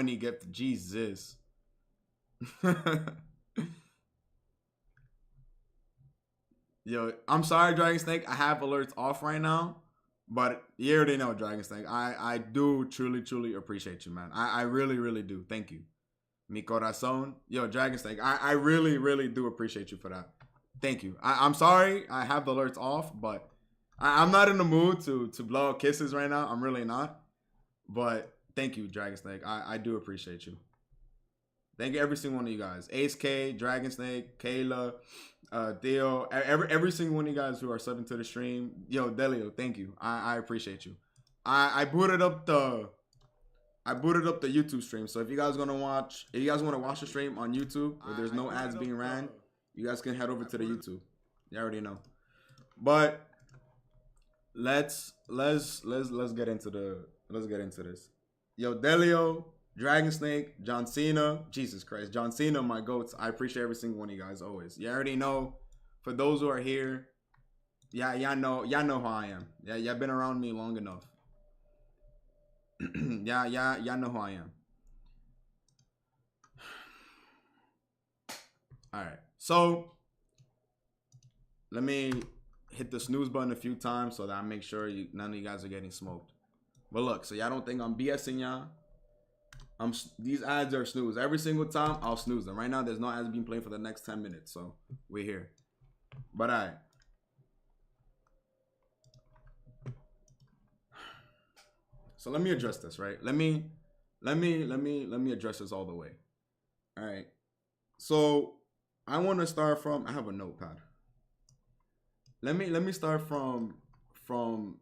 shiny gift. Jesus. Yo, I'm sorry, Dragon Snake. I have alerts off right now, but you already know, Dragon Snake. I do truly appreciate you, man. I really do. Thank you. Mi corazón. Yo, Dragon Snake. I really do appreciate you for that. Thank you. I'm sorry I have the alerts off, but I'm not in the mood to blow out kisses right now. I'm really not. But thank you, Dragon Snake. I do appreciate you. Thank you, every single one of you guys. Ace K, Dragon Snake, Kayla, Theo, every single one of you guys who are subbing to the stream. Yo, Delio, thank you. I appreciate you. I booted up the YouTube stream. So if you guys want to watch the stream on YouTube where there's no ads being ran, you guys can head over to the YouTube. You already know. But let's get into this. Yo, Delio, Dragon Snake, John Cena, Jesus Christ, John Cena, my goats. I appreciate every single one of you guys always. You already know. For those who are here, y'all know how I am. Yeah, y'all been around me long enough. Y'all know who I am. All right, so let me hit the snooze button a few times so that I make sure none of you guys are getting smoked. But look, so y'all don't think I'm BSing y'all. These ads are snooze. Every single time, I'll snooze them. Right now, there's no ads being played for the next 10 minutes. So, we're here. But, all right. So, let me address this, right? Let me address this all the way. All right. So, I want to start from, I have a notepad. Let me start from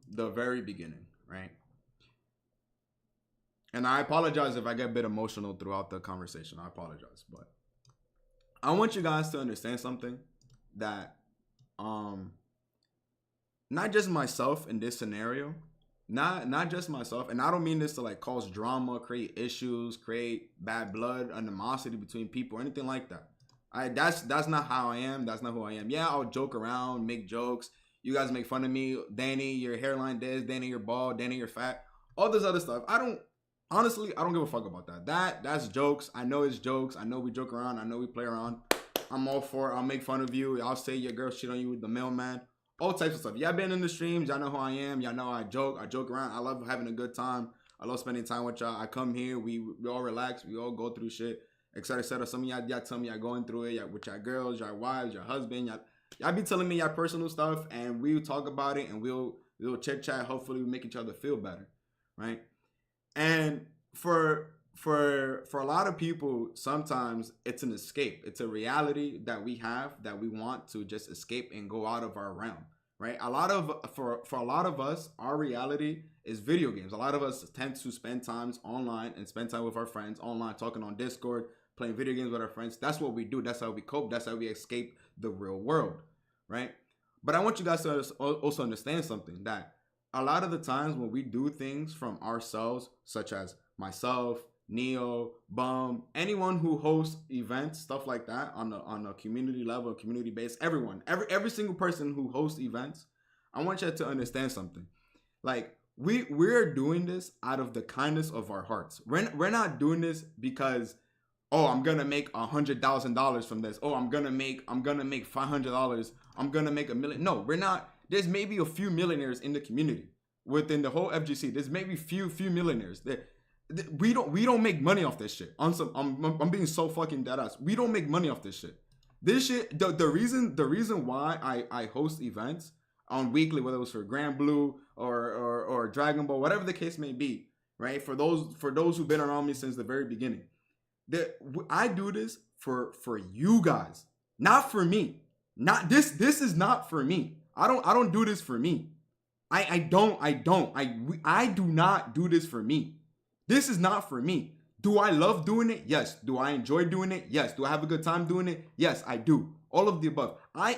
the very beginning, right? And I apologize if I get a bit emotional throughout the conversation. I apologize, but I want you guys to understand something that not just myself in this scenario, not just myself, and I don't mean this to like cause drama, create issues, create bad blood, animosity between people, or anything like that. That's not how I am. That's not who I am. Yeah, I'll joke around, make jokes. You guys make fun of me. Danny, your hairline this. Danny, you're bald. Danny, you're fat. All this other stuff. Honestly, I don't give a fuck about that. That's jokes. I know it's jokes. I know we joke around. I know we play around. I'm all for it. I'll make fun of you. I'll say your girl shit on you with the mailman. All types of stuff. Y'all been in the streams. Y'all know who I am. Y'all know I joke. I joke around. I love having a good time. I love spending time with y'all. I come here. We all relax. We all go through shit, etc. etc. Some of y'all tell me y'all going through it with your girls, your wives, your husband. Y'all be telling me your personal stuff, and we'll talk about it, and we'll chit chat. Hopefully, we make each other feel better, right? And for a lot of people, sometimes it's an escape. It's a reality that we have that we want to just escape and go out of our realm, right? For a lot of us, our reality is video games. A lot of us tend to spend times online and spend time with our friends online, talking on Discord, playing video games with our friends. That's what we do. That's how we cope. That's how we escape the real world, right? But I want you guys to also understand something, that a lot of the times when we do things from ourselves, such as myself, Neo, Bum, anyone who hosts events, stuff like that on a community level, community base, everyone, every single person who hosts events, I want you to understand something. Like, we're doing this out of the kindness of our hearts. We're not doing this because, oh, I'm gonna make $100,000 from this. Oh, I'm gonna make $500. I'm gonna make $1 million. No, we're not. There's maybe a few millionaires in the community within the whole FGC. There's maybe few millionaires. We don't make money off this shit. I'm being so fucking deadass. We don't make money off this shit. This shit. The reason why I host events on weekly, whether it was for Grand Blue or Dragon Ball, whatever the case may be, right? For those who've been around me since the very beginning, I do this for you guys, not for me. Not this is not for me. I don't do this for me. I do not do this for me. This is not for me. Do I love doing it? Yes. Do I enjoy doing it? Yes. Do I have a good time doing it? Yes, I do. All of the above. I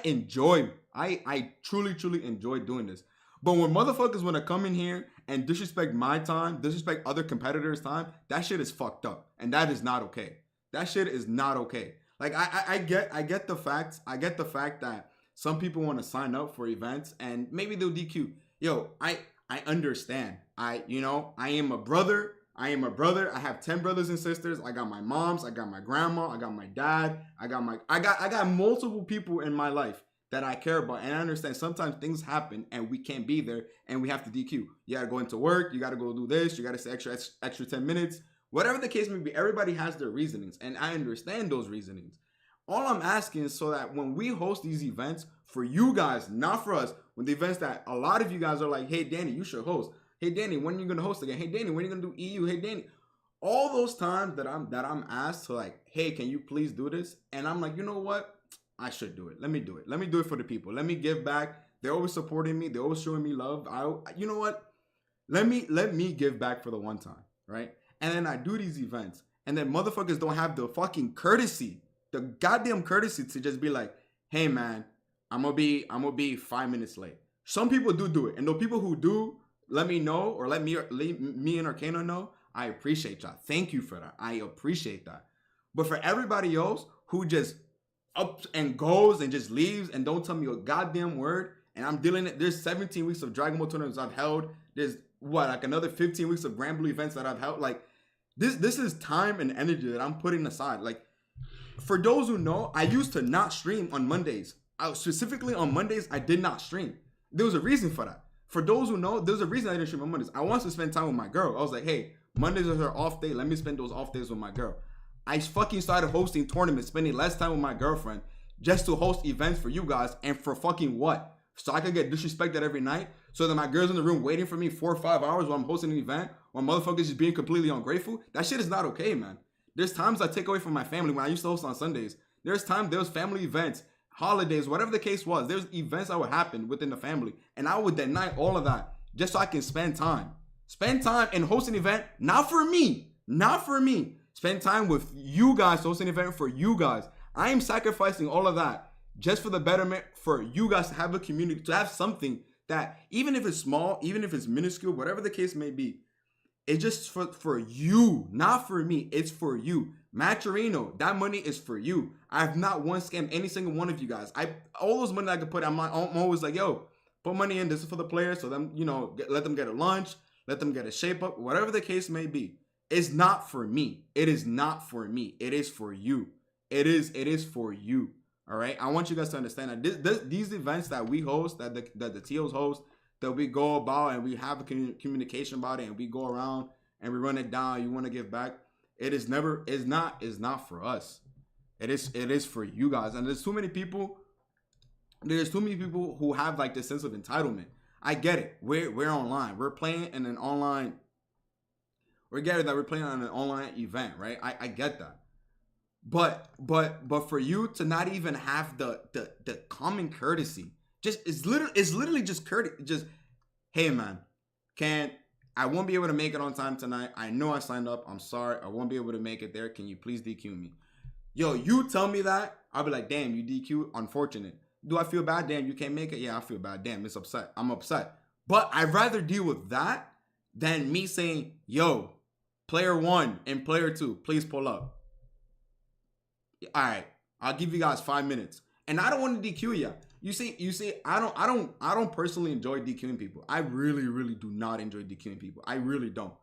truly enjoy doing this. But when motherfuckers want to come in here and disrespect my time, disrespect other competitors' time, that shit is fucked up. And that is not okay. That shit is not okay. Like, I get the facts. I get the fact that some people want to sign up for events and maybe they'll DQ. Yo, I understand. I am a brother. I am a brother. I have 10 brothers and sisters. I got my moms. I got my grandma. I got my dad. I got multiple people in my life that I care about. And I understand sometimes things happen and we can't be there and we have to DQ. You got to go into work. You got to go do this. You got to stay extra 10 minutes. Whatever the case may be, everybody has their reasonings. And I understand those reasonings. All I'm asking is so that when we host these events for you guys, not for us, when the events that a lot of you guys are like, hey, Danny, you should host. Hey, Danny, when are you going to host again? Hey, Danny, when are you going to do EU? Hey, Danny. All those times that I'm asked to like, hey, can you please do this? And I'm like, you know what? I should do it. Let me do it. Let me do it for the people. Let me give back. They're always supporting me. They're always showing me love. You know what? Let me give back for the one time, right? And then I do these events, and then motherfuckers don't have the fucking courtesy, the goddamn courtesy to just be like, hey man, I'm gonna be 5 minutes late. Some people do it, and the people who do, let me know, or let me and Arcano know. I appreciate y'all. Thank you for that. I appreciate that. But for everybody else who just up and goes and just leaves and don't tell me a goddamn word, and I'm dealing it. There's 17 weeks of Dragon Ball tournaments I've held. There's like another 15 weeks of Grand Blue events that I've held. Like this is time and energy that I'm putting aside. Like for those who know, I used to not stream on Mondays. Specifically on Mondays, I did not stream. There was a reason for that. For those who know, there's a reason I didn't stream on Mondays. I wanted to spend time with my girl. I was like, hey, Mondays are her off day. Let me spend those off days with my girl. I fucking started hosting tournaments, spending less time with my girlfriend just to host events for you guys. And for fucking what? So I could get disrespected every night? So that my girl's in the room waiting for me 4 or 5 hours while I'm hosting an event? While motherfuckers just being completely ungrateful? That shit is not okay, man. There's times I take away from my family when I used to host on Sundays. There was family events, holidays, whatever the case was. There's events that would happen within the family. And I would deny all of that just so I can spend time. Spend time and host an event, not for me. Not for me. Spend time with you guys, host an event for you guys. I am sacrificing all of that just for the betterment for you guys to have a community, to have something that even if it's small, even if it's minuscule, whatever the case may be, it's just for you, not for me. It's for you. Maturino, that money is for you. I have not once scammed any single one of you guys. All those money I could put, I'm always like, yo, put money in. This is for the players, so them, let them get a lunch, let them get a shape up, whatever the case may be. It's not for me. It is not for me. It is for you. It is for you. All right. I want you guys to understand that these events that we host, that the TOs host, that we go about and we have a communication about it and we go around and we run it down. You want to give back. It's not for us. It is for you guys. And there's too many people who have like this sense of entitlement. I get it. We're online. We're playing in an online. We get it that we're playing on an online event, right? I get that. But for you to not even have the common courtesy, it's literally just courtesy. Just, hey man, I won't be able to make it on time tonight. I know I signed up. I'm sorry. I won't be able to make it there. Can you please DQ me? Yo, you tell me that, I'll be like, damn, you DQ. Unfortunate. Do I feel bad? Damn, you can't make it. Yeah, I feel bad. Damn, it's upset. I'm upset. But I'd rather deal with that than me saying, yo, player 1 and player 2, please pull up. All right, I'll give you guys 5 minutes, and I don't want to DQ you. You see, I don't personally enjoy DQing people. I really do not enjoy DQing people. I really don't.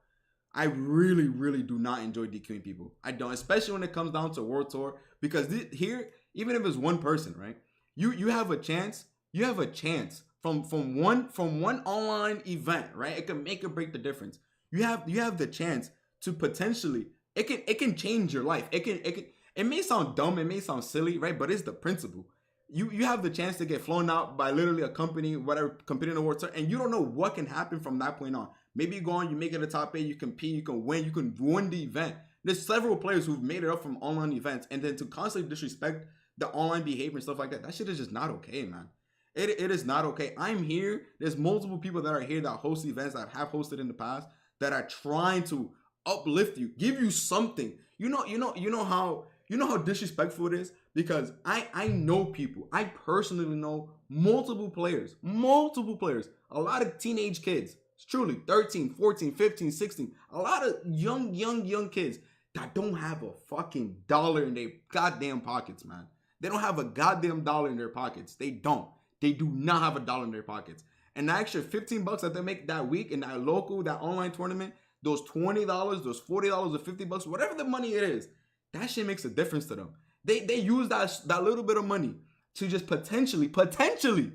I really do not enjoy DQing people. I don't, especially when it comes down to World Tour, because here, even if it's one person, right? You have a chance. You have a chance from one online event, right? It can make or break the difference. You have the chance to potentially it can change your life. It may sound dumb, it may sound silly, right? But it's the principle. You have the chance to get flown out by literally a company, whatever, competing in a World Tour, and you don't know what can happen from that point on. Maybe you go on, you make it a top 8, you compete, you can win the event. There's several players who've made it up from online events, and then to constantly disrespect the online behavior and stuff like that shit is just not okay, man. It is not okay. I'm here. There's multiple people that are here that host events that have hosted in the past that are trying to uplift you, give you something. You know how disrespectful it is, because I know people. I personally know multiple players, a lot of teenage kids. It's truly 13, 14, 15, 16, a lot of young kids that don't have a fucking dollar in their goddamn pockets, man. They don't have a goddamn dollar in their pockets. They don't. They do not have a dollar in their pockets. And the extra $15 that they make that week in that online tournament, those $20, those $40, or $50, whatever the money it is, that shit makes a difference to them. They use that little bit of money to just potentially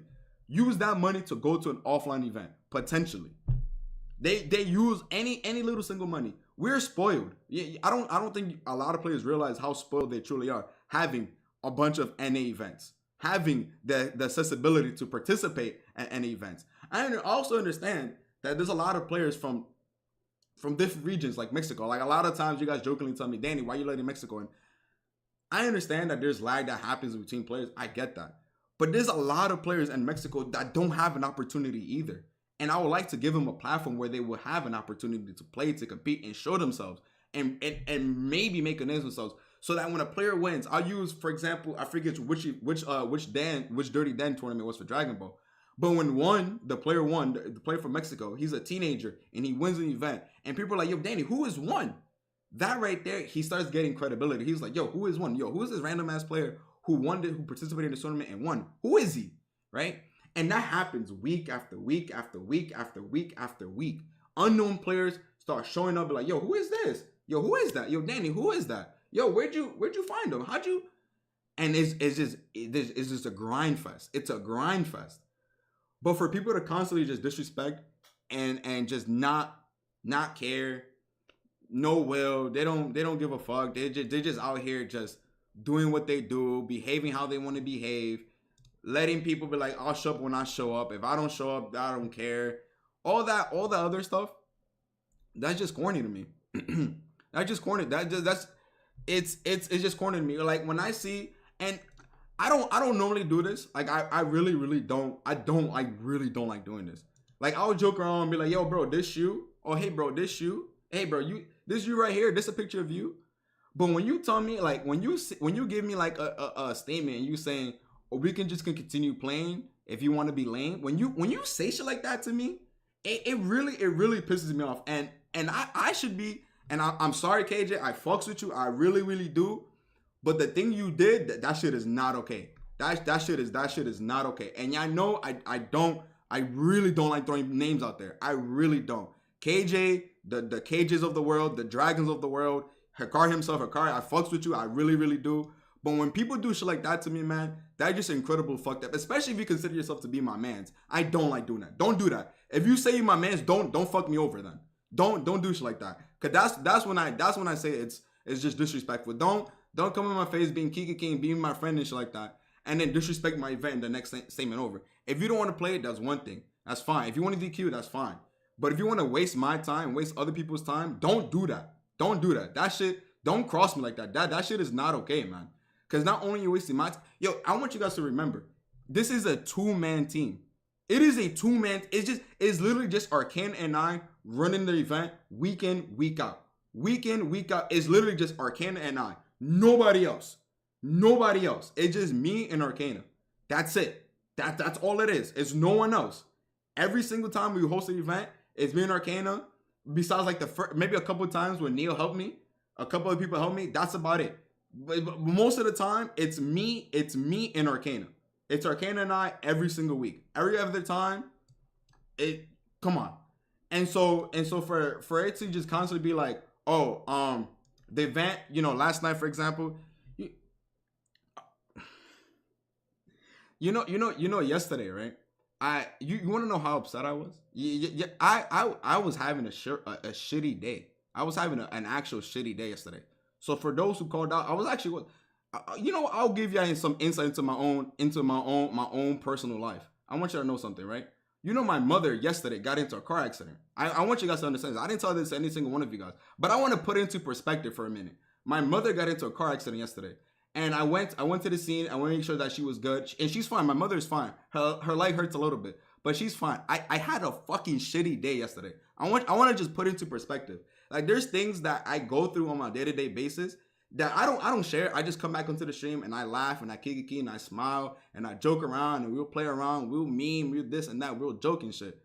use that money to go to an offline event. Potentially. They use any little single money. We're spoiled. Yeah, I don't think a lot of players realize how spoiled they truly are having a bunch of NA events, having the accessibility to participate at NA events. I also understand that there's a lot of players from different regions like Mexico. Like a lot of times you guys jokingly tell me, Danny, why are you letting Mexico in? I understand that there's lag that happens between players. I get that. But there's a lot of players in Mexico that don't have an opportunity either. And I would like to give them a platform where they will have an opportunity to play, to compete, and show themselves, and maybe make a name for themselves. So that when a player wins, I'll use, for example, I forget which Dirty Dan tournament was for Dragon Ball. But when the player from Mexico, he's a teenager and he wins an event, and people are like, yo, Danny, who is one? That right there, he starts getting credibility. He's like, yo, who is one? Yo, who is this random ass player who participated in the tournament and won? Who is he? Right? And that happens week after week after week after week after week. Unknown players start showing up like, yo, who is this? Yo, who is that? Yo, Danny, who is that? Yo, where'd you find him? How'd you? And it's just a grind fest. It's a grind fest. But for people to constantly just disrespect and just not care, no will, they don't give a fuck. They're just out here just doing what they do, behaving how they want to behave. Letting people be like, I'll show up when I show up. If I don't show up, I don't care. All the other stuff, that's just corny to me. That's just corny. It's just corny to me. Like when I see, and I don't normally do this. Like I really don't. I really don't like doing this. Like I'll joke around and be like, yo, bro, this shoe. Oh, hey, bro, this shoe. Hey, bro, this you right here. This a picture of you. But when you tell me, like when you give me like a statement and you saying, or we can just continue playing if you want to be lame. When you say shit like that to me, it really pisses me off. And I should be, and I'm sorry, KJ, I fucks with you. I really do. But the thing you did, that shit is not okay. That shit is not okay. And I know I really don't like throwing names out there. I really don't. KJ, the KJs of the world, the Dragons of the world, Hikari himself, I fucks with you. I really do. But when people do shit like that to me, man, that's just incredible fucked up. Especially if you consider yourself to be my mans. I don't like doing that. Don't do that. If you say you're my mans, don't fuck me over then. Don't do shit like that. Cause that's when I say it's just disrespectful. Don't come in my face being Kiki King, being my friend and shit like that, and then disrespect my event in the next statement over. If you don't want to play it, that's one thing. That's fine. If you want to DQ, that's fine. But if you want to waste my time, waste other people's time, don't do that. Don't do that. That shit, don't cross me like that. That shit is not okay, man. Because not only are you wasting my time, yo, I want you guys to remember, this is a two-man team. It is a two-man, it's literally just Arcana and I running the event week in, week out. Week in, week out. It's literally just Arcana and I. Nobody else. Nobody else. It's just me and Arcana. That's it. That's all it is. It's no one else. Every single time we host an event, it's me and Arcana. Besides like maybe a couple of times when Neil helped me, a couple of people helped me, that's about it. But most of the time, it's me and Arcana. It's Arcana and I every single week. Every other time, come on. And so for it to just constantly be like, oh, the event, last night, for example, yesterday, right? You want to know how upset I was? Yeah, I was having a shitty day. I was having an actual shitty day yesterday. So for those who called out, I was actually, I'll give you some insight into my own personal life. I want you to know something, right? My mother yesterday got into a car accident. I want you guys to understand this. I didn't tell this to any single one of you guys, but I want to put it into perspective for a minute. My mother got into a car accident yesterday, and I went to the scene. I want to make sure that she was good, and she's fine. My mother is fine. Her leg hurts a little bit, but she's fine. I had a fucking shitty day yesterday. I want to just put it into perspective. Like there's things that I go through on my day-to-day basis that I don't share. I just come back onto the stream and I laugh and I kiki and I smile and I joke around and we'll play around, we'll meme, we'll this and that, we'll joke and shit.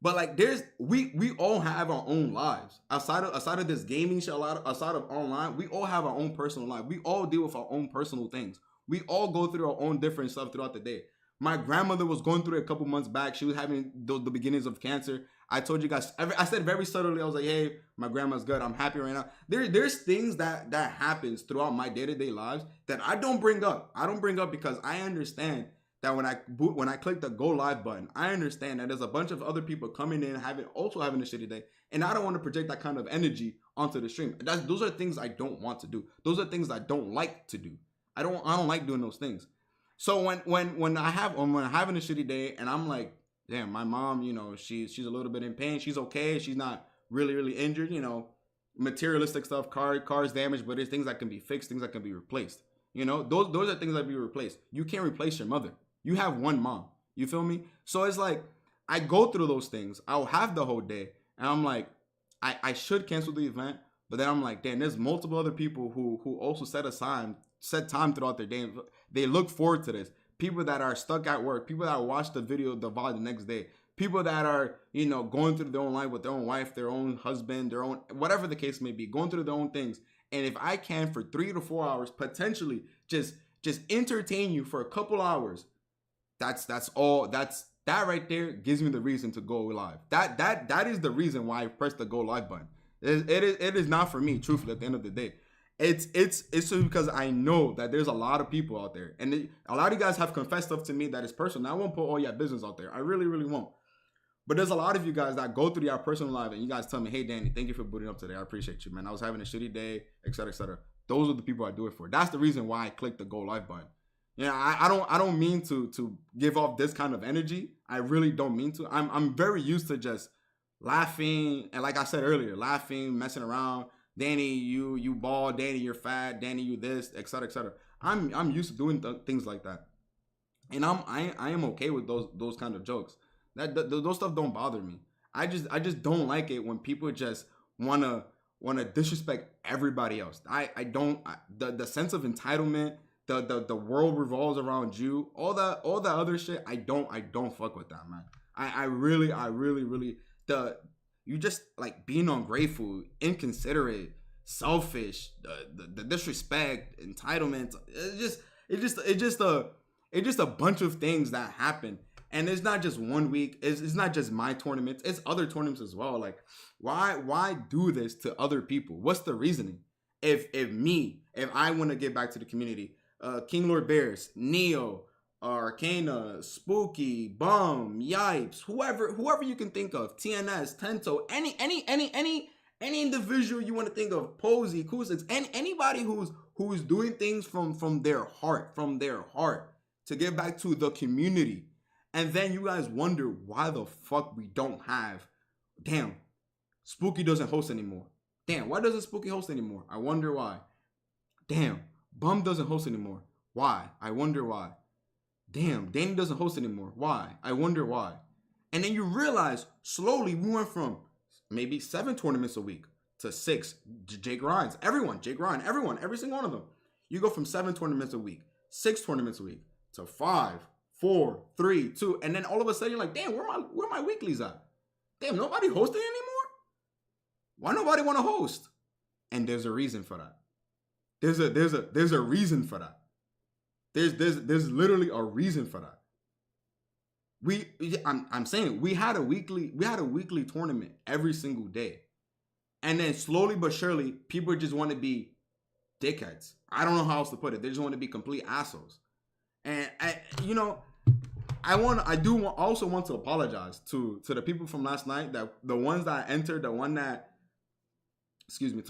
But like we all have our own lives. Outside of this gaming shit, outside of online, we all have our own personal life. We all deal with our own personal things. We all go through our own different stuff throughout the day. My grandmother was going through it a couple months back. She was having the beginnings of cancer. I told you guys, I said very subtly, I was like, hey, my grandma's good. I'm happy right now. There's things that happens throughout my day-to-day lives that I don't bring up. I don't bring up because I understand that when I click the go live button, I understand that there's a bunch of other people coming in also having a shitty day, and I don't want to project that kind of energy onto the stream. Those are things I don't want to do. Those are things I don't like to do. I don't like doing those things. So when I'm having a shitty day and I'm like, damn, my mom, you know, she's a little bit in pain. She's okay. She's not really injured. You know, materialistic stuff, cars damaged, but there's things that can be fixed, things that can be replaced. You know, those are things that be replaced. You can't replace your mother. You have one mom. You feel me? So it's like I go through those things. I'll have the whole day, and I'm like, I should cancel the event, but then I'm like, damn, there's multiple other people who also set time throughout their day. They look forward to this. People that are stuck at work, people that watch the VOD the next day, people that are, you know, going through their own life with their own wife, their own husband, their own, whatever the case may be, going through their own things. And if I can, for 3 to 4 hours, potentially just entertain you for a couple hours, that right there gives me the reason to go live. That is the reason why I pressed the go live button. It is not for me, truthfully, at the end of the day. It's just because I know that there's a lot of people out there, and a lot of you guys have confessed stuff to me that is personal. I won't put all your business out there. I really won't. But there's a lot of you guys that go through your personal life and you guys tell me, hey, Danny, thank you for booting up today. I appreciate you, man. I was having a shitty day, etc., etc. Those are the people I do it for. That's the reason why I click the go live button. Yeah, I don't mean to give off this kind of energy. I really don't mean to. I'm very used to just laughing, and like I said earlier, laughing, messing around. Danny, you bald. Danny, you're fat. Danny, you this, etc., etc. I'm used to doing things like that, and I am okay with those kind of jokes. Those stuff don't bother me. I just don't like it when people just wanna disrespect everybody else. The sense of entitlement. The world revolves around you. All that other shit. I don't fuck with that, man. I really you just like being ungrateful, inconsiderate, selfish, the disrespect, entitlement. It's just a bunch of things that happen. And it's not just 1 week. It's not just my tournaments. It's other tournaments as well. Like, why do this to other people? What's the reasoning? If I want to get back to the community, King Lord Bears, Neo, Arcana, Spooky, Bum, Yipes, whoever you can think of, TNS, Tento, any individual you want to think of, Posey, Kusix, anybody who's doing things from their heart, to get back to the community. And then you guys wonder why the fuck we don't have, damn, Spooky doesn't host anymore. Damn, why doesn't Spooky host anymore? I wonder why. Damn, Bum doesn't host anymore. Why? I wonder why. Damn, Danny doesn't host anymore. Why? I wonder why. And then you realize slowly we went from maybe 7 tournaments a week to 6. Jake Ryan's, Jake Ryan, everyone, every single one of them. You go from 7 tournaments a week, 6 tournaments a week, to 5, 4, 3, 2, and then all of a sudden you're like, damn, where my weeklies at? Damn, nobody hosting anymore? Why nobody want to host? And there's a reason for that. There's a reason for that. There's literally a reason for that. I'm saying we had a weekly tournament every single day. And then slowly but surely, people just want to be dickheads. I don't know how else to put it. They just want to be complete assholes. And I also want to apologize to the people from last night, that the ones that entered, to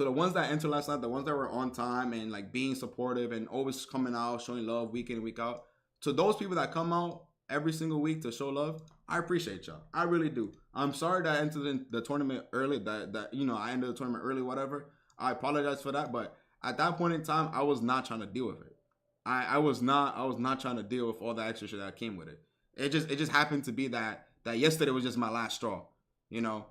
the ones that entered last night, the ones that were on time and like being supportive and always coming out, showing love week in and week out. To those people that come out every single week to show love, I appreciate y'all. I really do. I'm sorry that I entered the tournament early, that I ended the tournament early, whatever. I apologize for that, but at that point in time, I was not trying to deal with it. I was not trying to deal with all the extra shit that came with it. It just happened to be that yesterday was just my last straw, you know.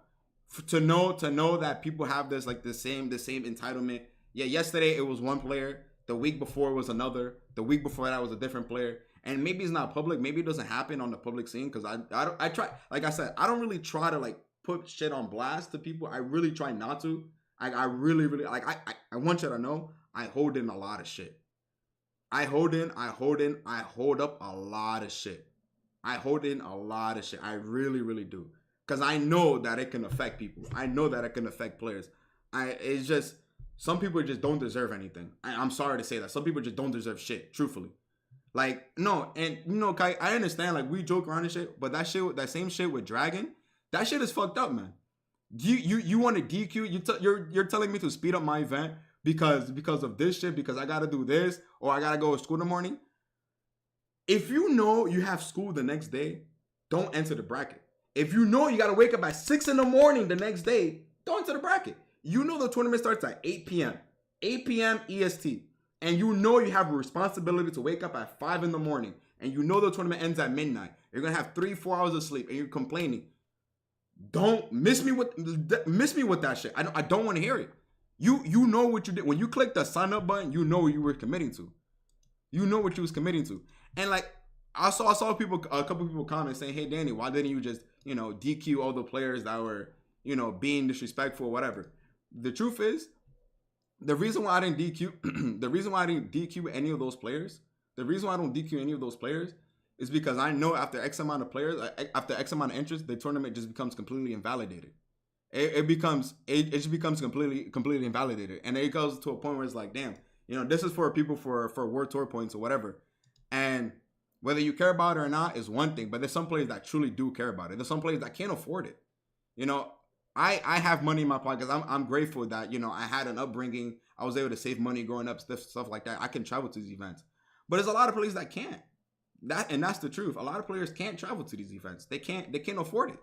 To know that people have this like the same entitlement. Yeah, yesterday it was one player. The week before it was another. The week before that was a different player. And maybe it's not public. Maybe it doesn't happen on the public scene, because I try. Like I said, I don't really try to like put shit on blast to people. I really try not to. I really like I want you to know I hold in a lot of shit. I hold up a lot of shit. I hold in a lot of shit. I really, really do. Because I know that it can affect people. I know that it can affect players. It's just, some people just don't deserve anything. I'm sorry to say that. Some people just don't deserve shit, truthfully. Like, no, and you know, Kai, I understand, like, we joke around and shit, but that same shit with Dragon, that shit is fucked up, man. You want to DQ? You're telling me to speed up my event because of this shit, because I gotta do this, or I gotta go to school in the morning. If you know you have school the next day, don't enter the bracket. If you know you gotta wake up at 6 in the morning the next day, don't enter the bracket. You know the tournament starts at 8 p.m. 8 p.m. EST. And you know you have a responsibility to wake up at 5 in the morning. And you know the tournament ends at midnight. You're gonna have 3-4 hours of sleep and you're complaining. Don't miss me with that shit. I don't want to hear it. You know what you did. When you click the sign up button, you know what you were committing to. You know what you was committing to. And like I saw a couple people comment saying, "Hey Danny, why didn't you just, DQ all the players that were, being disrespectful or whatever?" The truth is, the reason why I didn't DQ any of those players, the reason why I don't DQ any of those players is because I know after X amount of players, after X amount of interest, the tournament just becomes completely invalidated. It just becomes completely invalidated, and it goes to a point where it's like, damn, this is for people for World Tour points or whatever, and whether you care about it or not is one thing, but there's some players that truly do care about it. There's some players that can't afford it. I have money in my pockets. I'm grateful that I had an upbringing. I was able to save money growing up, stuff like that. I can travel to these events, but there's a lot of players that can't. That's the truth. A lot of players can't travel to these events. They can't afford it.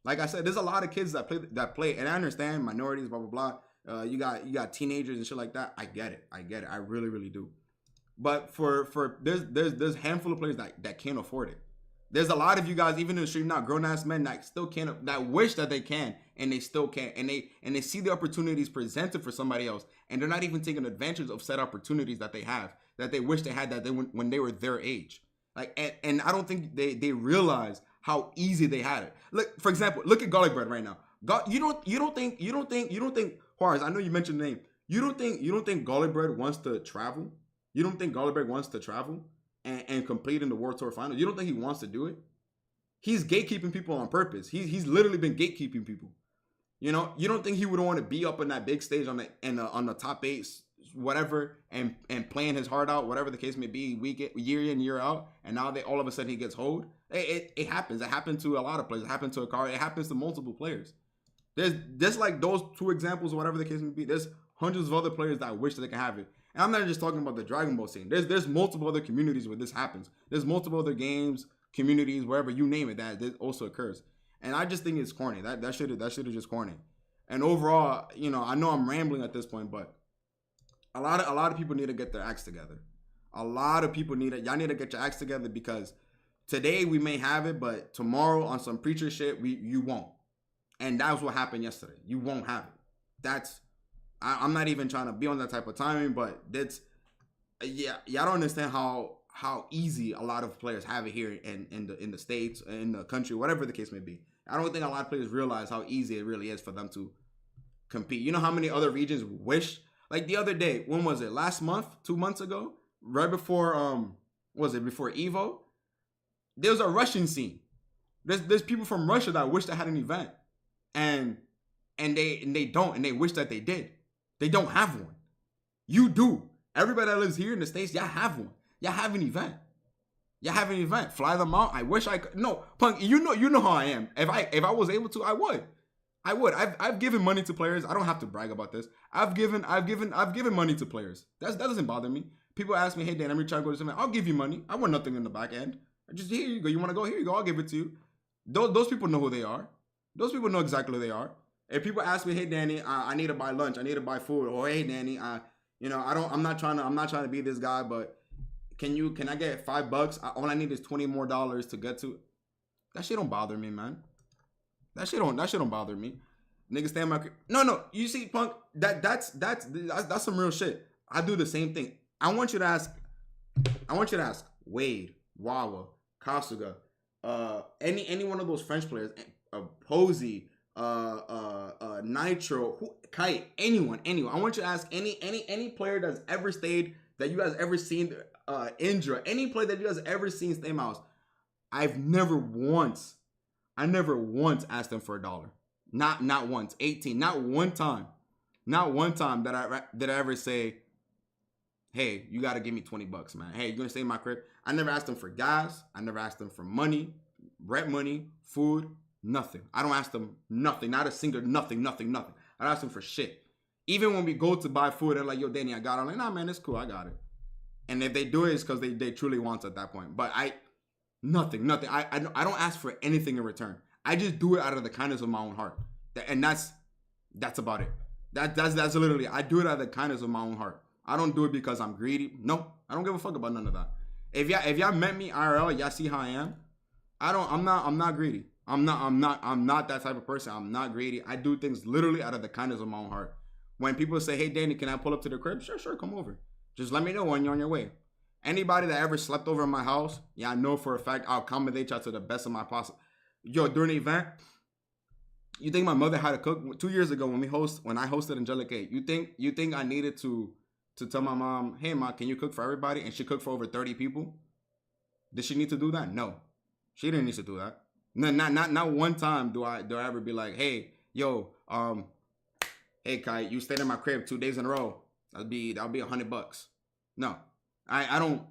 Like I said, there's a lot of kids that play, and I understand minorities, blah blah blah. You got teenagers and shit like that. I get it. I really really do. But for there's a handful of players that can't afford it. There's a lot of you guys, even in the stream now, grown ass men that still can't, that wish that they can, and they still can't, and they see the opportunities presented for somebody else, and they're not even taking advantage of said opportunities that they have, that they wish they had, that when they were their age. Like, and I don't think they realize how easy they had it. Look, for example, look at Garlic Bread right now. You don't think Juarez, I know you mentioned the name. You don't think Garlic Bread wants to travel? You don't think Garlic Bread wants to travel and compete in the World Tour Finals? You don't think he wants to do it? He's gatekeeping people on purpose. He's literally been gatekeeping people. You don't think he would want to be up in that big stage on the top 8, whatever, and playing his heart out, whatever the case may be, year in, year out, and now all of a sudden he gets hold. It happens. It happened to a lot of players. It happened to Akari. It happens to multiple players. There's just like those 2 examples, whatever the case may be. There's hundreds of other players that wish that they can have it. And I'm not just talking about the Dragon Ball scene. There's multiple other communities where this happens. There's multiple other games, communities, wherever you name it, that also occurs. And I just think it's corny. That shit is just corny. And overall, I know I'm rambling at this point, but a lot of people need to get their acts together. A lot of people y'all need to get your acts together, because today we may have it, but tomorrow on some preacher shit, you won't. And that was what happened yesterday. You won't have it. I'm not even trying to be on that type of timing, but y'all don't understand how easy a lot of players have it here in the States, in the country, whatever the case may be. I don't think a lot of players realize how easy it really is for them to compete. You know how many other regions wish, like the other day, when was it? Last month, 2 months ago, right before before Evo? There was a Russian scene. There's people from Russia that wish they had an event, and they don't, and they wish that they did. They don't have one. You do. Everybody that lives here in the States, y'all have one. Y'all have an event. Fly them out. I wish I could. No, Punk, you know how I am. If I was able to, I would. I've given money to players. I don't have to brag about this. I've given money to players. That doesn't bother me. People ask me, "Hey Dan, I'm trying to go to something." I'll give you money. I want nothing in the back end. Just, here you go. You want to go? Here you go. I'll give it to you. Those people know who they are. Those people know exactly who they are. If people ask me, "Hey Danny, I need to buy lunch. I need to buy food," or "Hey Danny, I'm not trying to be this guy, but can I get $5? All I need is $20 more to get to." That shit don't bother me, man. That shit don't bother me. Niggas stand my no. You see, Punk, that's some real shit. I do the same thing. I want you to ask Wade, Wawa, Kasuga, any one of those French players, Posey, Nitro, Kite, anyone. I want you to ask any player that's ever stayed, that you guys ever seen, Indra, any player that you guys ever seen stay mouse. I've never once, I never once asked them for a dollar. Not once. 18. Not one time. Not one time that I ever say, hey, you gotta give me $20, man. Hey, you gonna stay in my crib? I never asked them for gas. I never asked them for money, rent money, food, nothing. I don't ask them nothing. Not a single nothing. I don't ask them for shit. Even when we go to buy food, they're like, yo, Danny, I got it. I'm like, nah, man, it's cool. I got it. And if they do it, it's because they truly want it at that point. But nothing. I don't ask for anything in return. I just do it out of the kindness of my own heart. And that's about it. That's literally, I do it out of the kindness of my own heart. I don't do it because I'm greedy. No, I don't give a fuck about none of that. If y'all met me IRL, y'all see how I am. I'm not greedy. I'm not that type of person. I'm not greedy. I do things literally out of the kindness of my own heart. When people say, hey, Danny, can I pull up to the crib? Sure, come over. Just let me know when you're on your way. Anybody that ever slept over in my house, yeah, I know for a fact I'll accommodate y'all to the best of my possible. Yo, during the event, you think my mother had to cook? 2 years ago when I hosted Angelic 8, you think I needed to tell my mom, hey, ma, can you cook for everybody? And she cooked for over 30 people. Did she need to do that? No, she didn't need to do that. No, not one time do I ever be like, hey, yo, hey, Kai, you stayed in my crib 2 days in a row. That'll be $100. No, I don't.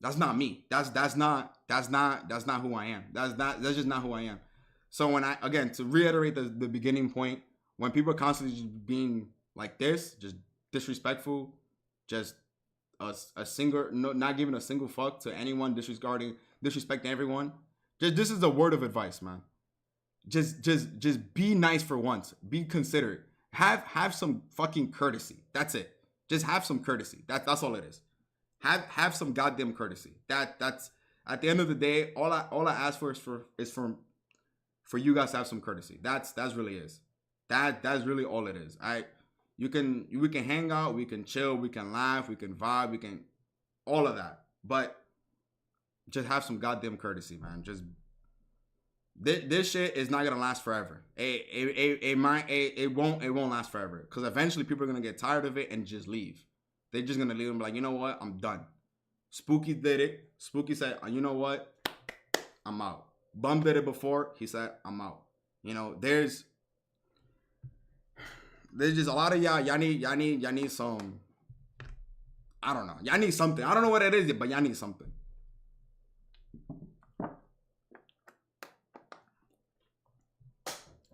That's not me. That's not who I am. That's just not who I am. So when to reiterate the beginning point, when people are constantly just being like this, just disrespectful, just a single, no, not giving a single fuck to anyone, disrespecting everyone. Just this is a word of advice, man. Just be nice for once. Be considerate. Have some fucking courtesy. That's it. Just have some courtesy. That's all it is. Have some goddamn courtesy. That's at the end of the day, all I ask for is for you guys to have some courtesy. That's really is. That's really all it is. We can hang out, we can chill, we can laugh, we can vibe, we can all of that. But just have some goddamn courtesy, man. Just this shit is not gonna last forever. It won't last forever. Cause eventually people are gonna get tired of it and just leave. They're just gonna leave and be like, you know what? I'm done. Spooky did it. Spooky said, you know what? I'm out. Bum did it before. He said, I'm out. You know, there's just a lot of y'all need some, I don't know. Y'all need something. I don't know what it is, but y'all need something.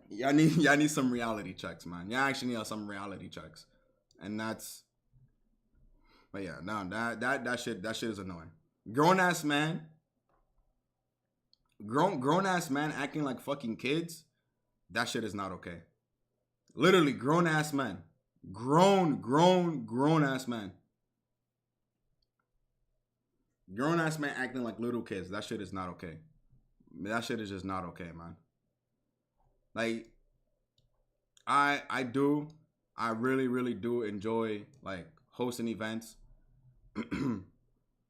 Y'all need some reality checks, man. Y'all actually need some reality checks. And that's, but yeah, no, that shit is annoying. Grown ass man acting like fucking kids, that shit is not okay. Literally, grown ass men. Grown ass men. Grown ass men acting like little kids. That shit is not okay. That shit is just not okay, man. Like, I really do enjoy like hosting events.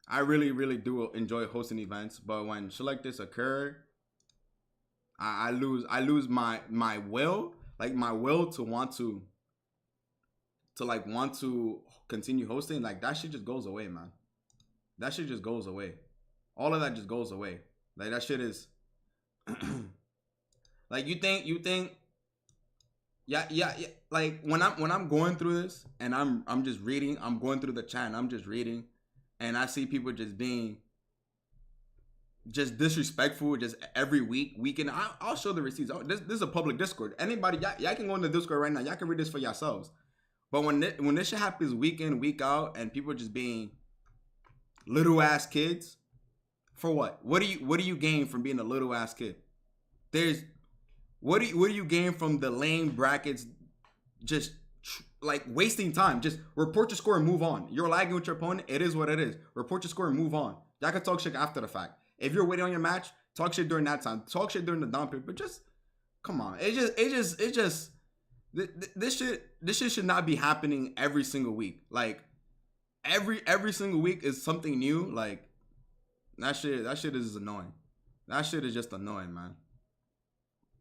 I really do enjoy hosting events, but when shit like this occur, I lose my will, like my will to want to continue hosting. Like that shit just goes away, man. That shit just goes away. All of that just goes away. Like that shit is like you think yeah. Like when I'm going through this and I'm just reading, I'm going through the chat and I'm just reading, and I see people just being just disrespectful just every weekend. I'll show the receipts. This is a public Discord. Anybody, y'all can go in the Discord right now. Y'all can read this for yourselves. But when this shit happens week in, week out, and people just being little ass kids, for what? What do you gain from being a little ass kid? What do you gain from the lame brackets? Just like wasting time. Just report your score and move on. You're lagging with your opponent. It is what it is. Report your score and move on. Y'all can talk shit after the fact. If you're waiting on your match, talk shit during that time. Talk shit during the down period. But just come on. This shit should not be happening every single week. Like every single week is something new. Like that shit is annoying. That shit is just annoying, man.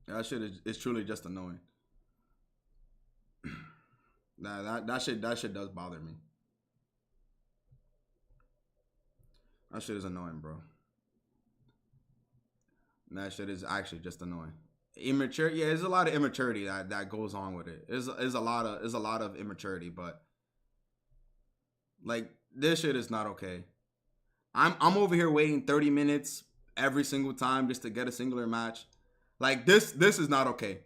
That shit is truly just annoying. That shit does bother me. That shit is annoying, bro. That shit is actually just annoying. Immature, yeah. There's a lot of immaturity that goes on with it. There's a lot of immaturity, but like this shit is not okay. I'm over here waiting 30 minutes every single time just to get a singular match. Like this is not okay.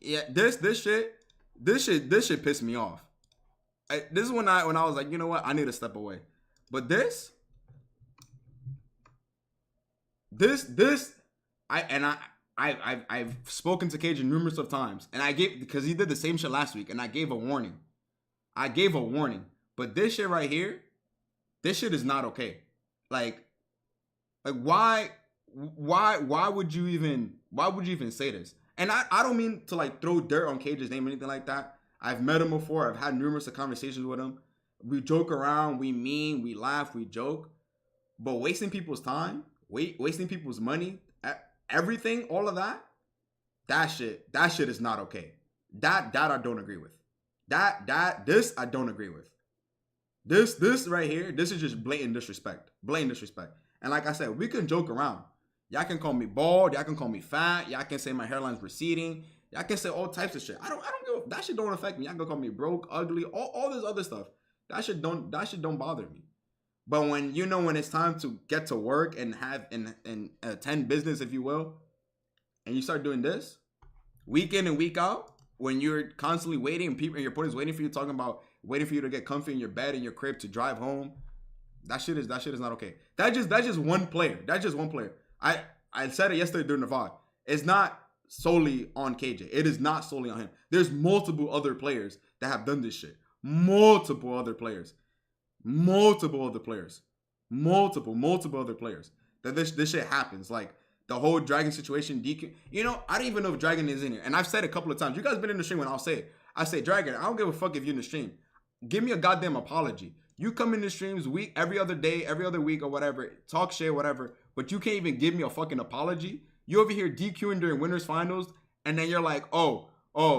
Yeah, this shit pissed me off. This is when I was like, you know what, I need to step away. But this I've spoken to Cajun numerous of times, and I gave, because he did the same shit last week, and I gave a warning. But this shit right here, this shit is not okay. Like why would you even say this? And I don't mean to like throw dirt on Cage's name or anything like that. I've met him before. I've had numerous conversations with him. We joke around, we mean, we laugh, we joke. But wasting people's time, wasting people's money, everything, all of that, that shit is not okay. That I don't agree with. This I don't agree with. This right here, this is just blatant disrespect. Blatant disrespect. And like I said, we can joke around. Y'all can call me bald. Y'all can call me fat. Y'all can say my hairline's receding. Y'all can say all types of shit. I don't give. That shit don't affect me. Y'all can call me broke, ugly, all this other stuff. That shit don't bother me. But when it's time to get to work and have and attend business, if you will, and you start doing this week in and week out, when you're constantly waiting and people and your opponent's waiting for you, talking about waiting for you to get comfy in your bed in your crib to drive home, that shit is not okay. That's just one player. That's just one player. I said it yesterday during the VOD. It's not solely on KJ. It is not solely on him. There's multiple other players that have done this shit. Multiple other players. That this shit happens. Like the whole Dragon situation. DQ. I don't even know if Dragon is in here. And I've said it a couple of times. You guys been in the stream when I'll say it. I say, Dragon, I don't give a fuck if you're in the stream. Give me a goddamn apology. You come in the streams every other day, every other week or whatever, talk shit, whatever, but you can't even give me a fucking apology. You over here DQing during winners finals, and then you're like, oh,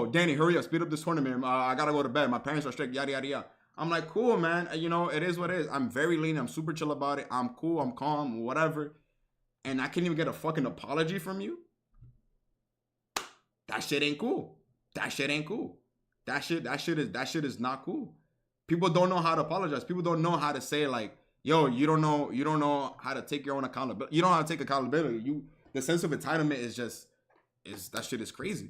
Danny, hurry up, speed up this tournament. I gotta go to bed. My parents are strict, yada, yada, yada. I'm like, cool, man. It is what it is. I'm very lean. I'm super chill about it. I'm cool. I'm calm, whatever. And I can't even get a fucking apology from you? That shit ain't cool. That shit is not cool. People don't know how to apologize. People don't know how to say like, yo, you don't know how to take your own accountability. You don't know how to take accountability. The sense of entitlement is that shit is crazy.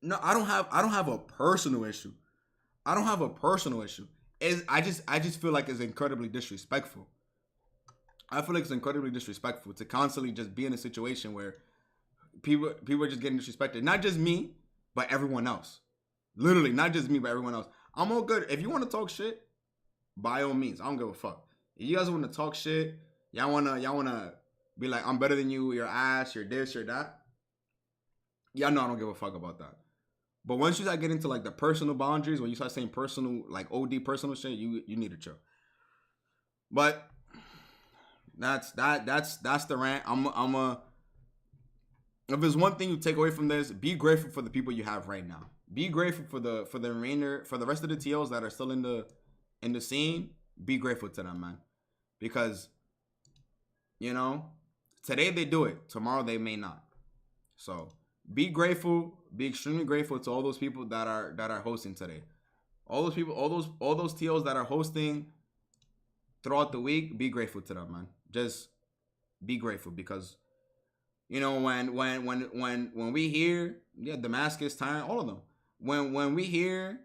No, I don't have a personal issue. I just feel like it's incredibly disrespectful. I feel like it's incredibly disrespectful to constantly just be in a situation where people are just getting disrespected. Not just me, but everyone else. Literally, not just me, but everyone else. I'm all good. If you want to talk shit, by all means, I don't give a fuck. If you guys want to talk shit, y'all wanna be like, I'm better than you, you're ass, you're this, you're that. Y'all know I don't give a fuck about that. But once you start getting to like the personal boundaries, when you start saying personal, like OD personal shit, you need to chill. But that's the rant. If there's one thing you take away from this, be grateful for the people you have right now. Be grateful for the remainder, for the rest of the TOs that are still in the scene. Be grateful to them, man. Because, today they do it. Tomorrow they may not. So be grateful. Be extremely grateful to all those people that are hosting today. All those people, all those TOs that are hosting throughout the week. Be grateful to them, man. Just be grateful, because when we hear, Damascus, Tyron, all of them. When we hear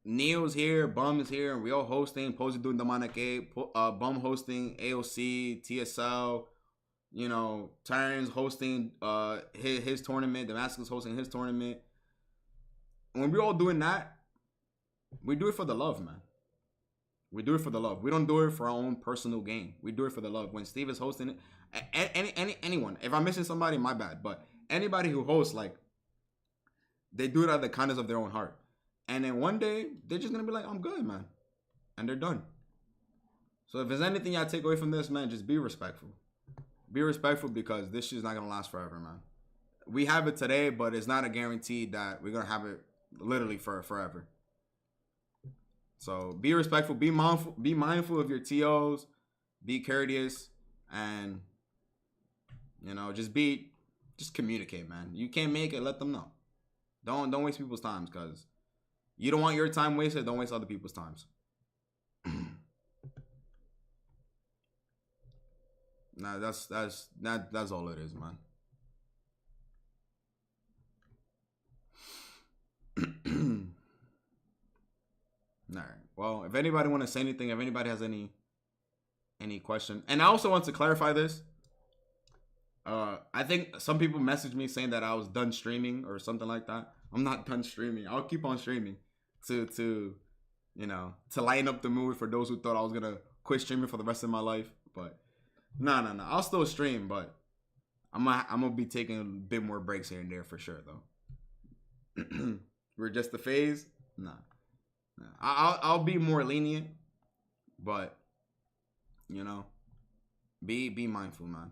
Neo's here, Bum is here, and we all hosting, Posey doing Demonic A, Bum hosting, AOC, TSL, Tyron's hosting his tournament, Damascus hosting his tournament. When we're all doing that, we do it for the love, man. We do it for the love. We don't do it for our own personal gain. We do it for the love. When Steve is hosting it, anyone, if I'm missing somebody, my bad. But anybody who hosts, like, they do it out of the kindness of their own heart. And then one day, they're just going to be like, I'm good, man. And they're done. So if there's anything y'all take away from this, man, just be respectful. Be respectful, because this shit's not going to last forever, man. We have it today, but it's not a guarantee that we're going to have it literally for forever. So be respectful. Be mindful of your TOs. be courteous, and just communicate, man. You can't make it, let them know. Don't waste people's times, because you don't want your time wasted. Don't waste other people's times. Nah, that's all it is, man. All right. Well, if anybody want to say anything, if anybody has any question, and I also want to clarify this. I think some people messaged me saying that I was done streaming or something like that. I'm not done streaming. I'll keep on streaming to lighten up the mood for those who thought I was gonna quit streaming for the rest of my life. But no. I'll still stream, but I'm gonna be taking a bit more breaks here and there for sure, though. We're just a phase. Nah. I'll be more lenient, but be mindful, man.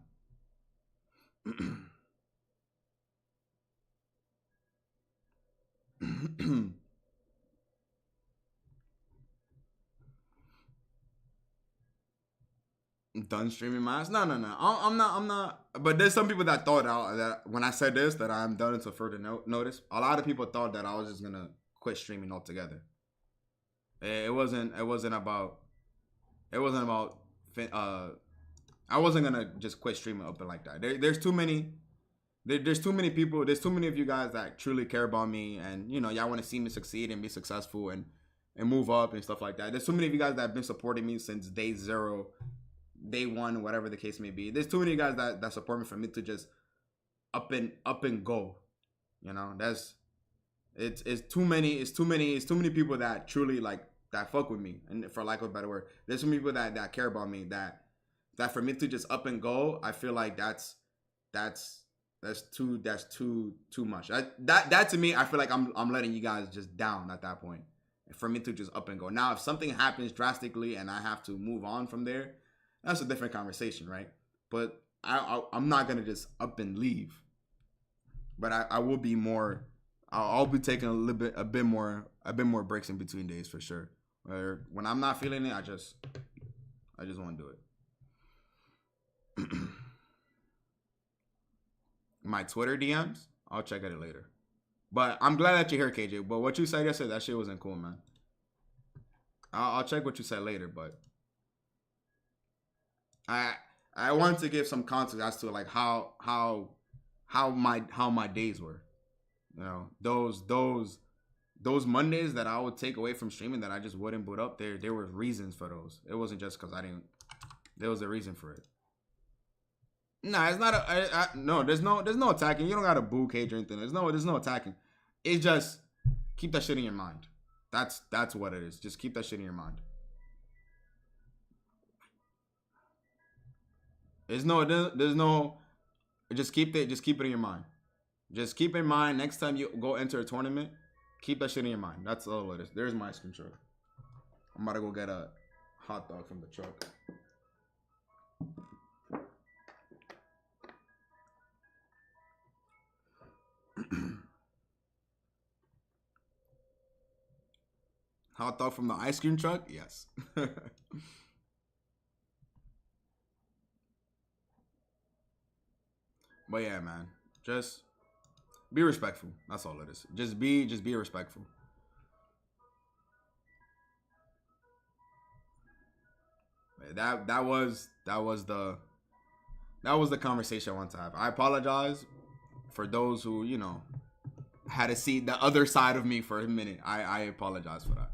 Done streaming my ass? No. I'm not. But there's some people that thought that when I said this that I'm done until further notice. A lot of people thought that I was just gonna quit streaming altogether. It wasn't about. It wasn't about. I wasn't gonna just quit streaming up and like that. There's too many. There's too many people. There's too many of you guys that truly care about me, and y'all want to see me succeed and be successful and move up and stuff like that. There's too many of you guys that have been supporting me since day zero, day one, whatever the case may be. There's too many guys that support me for me to just up and go. It's too many people that truly like that fuck with me, and for lack of a better word, there's some people that care about me that for me to just up and go, I feel like that's too much. That to me, I feel like I'm letting you guys just down at that point. For me to just up and go. Now, if something happens drastically and I have to move on from there, that's a different conversation, right? But I'm not gonna just up and leave. But I will be more. I'll be taking a bit more breaks in between days for sure. Or when I'm not feeling it, I just want to do it. My Twitter DMs, I'll check at it later. But I'm glad that you're here, KJ. But what you said yesterday, that shit wasn't cool, man. I'll check what you said later, but I wanted to give some context as to like how my days were. Those Mondays that I would take away from streaming that I just wouldn't put up there were reasons for those. It wasn't just because I didn't. There was a reason for it. Nah, it's not no. There's no attacking. You don't got to boo Cage or anything. There's no attacking. It's just keep that shit in your mind. That's what it is. Just keep that shit in your mind. There's no. Just keep it in your mind. Just keep in mind next time you go enter a tournament, keep that shit in your mind. That's all it is. There's my ice cream truck. I'm about to go get a hot dog from the truck. Hot dog from the ice cream truck? Yes. But yeah, man. Just be respectful. That's all it is. Just be respectful. That was the conversation I wanted to have. I apologize for those who, had to see the other side of me for a minute. I apologize for that.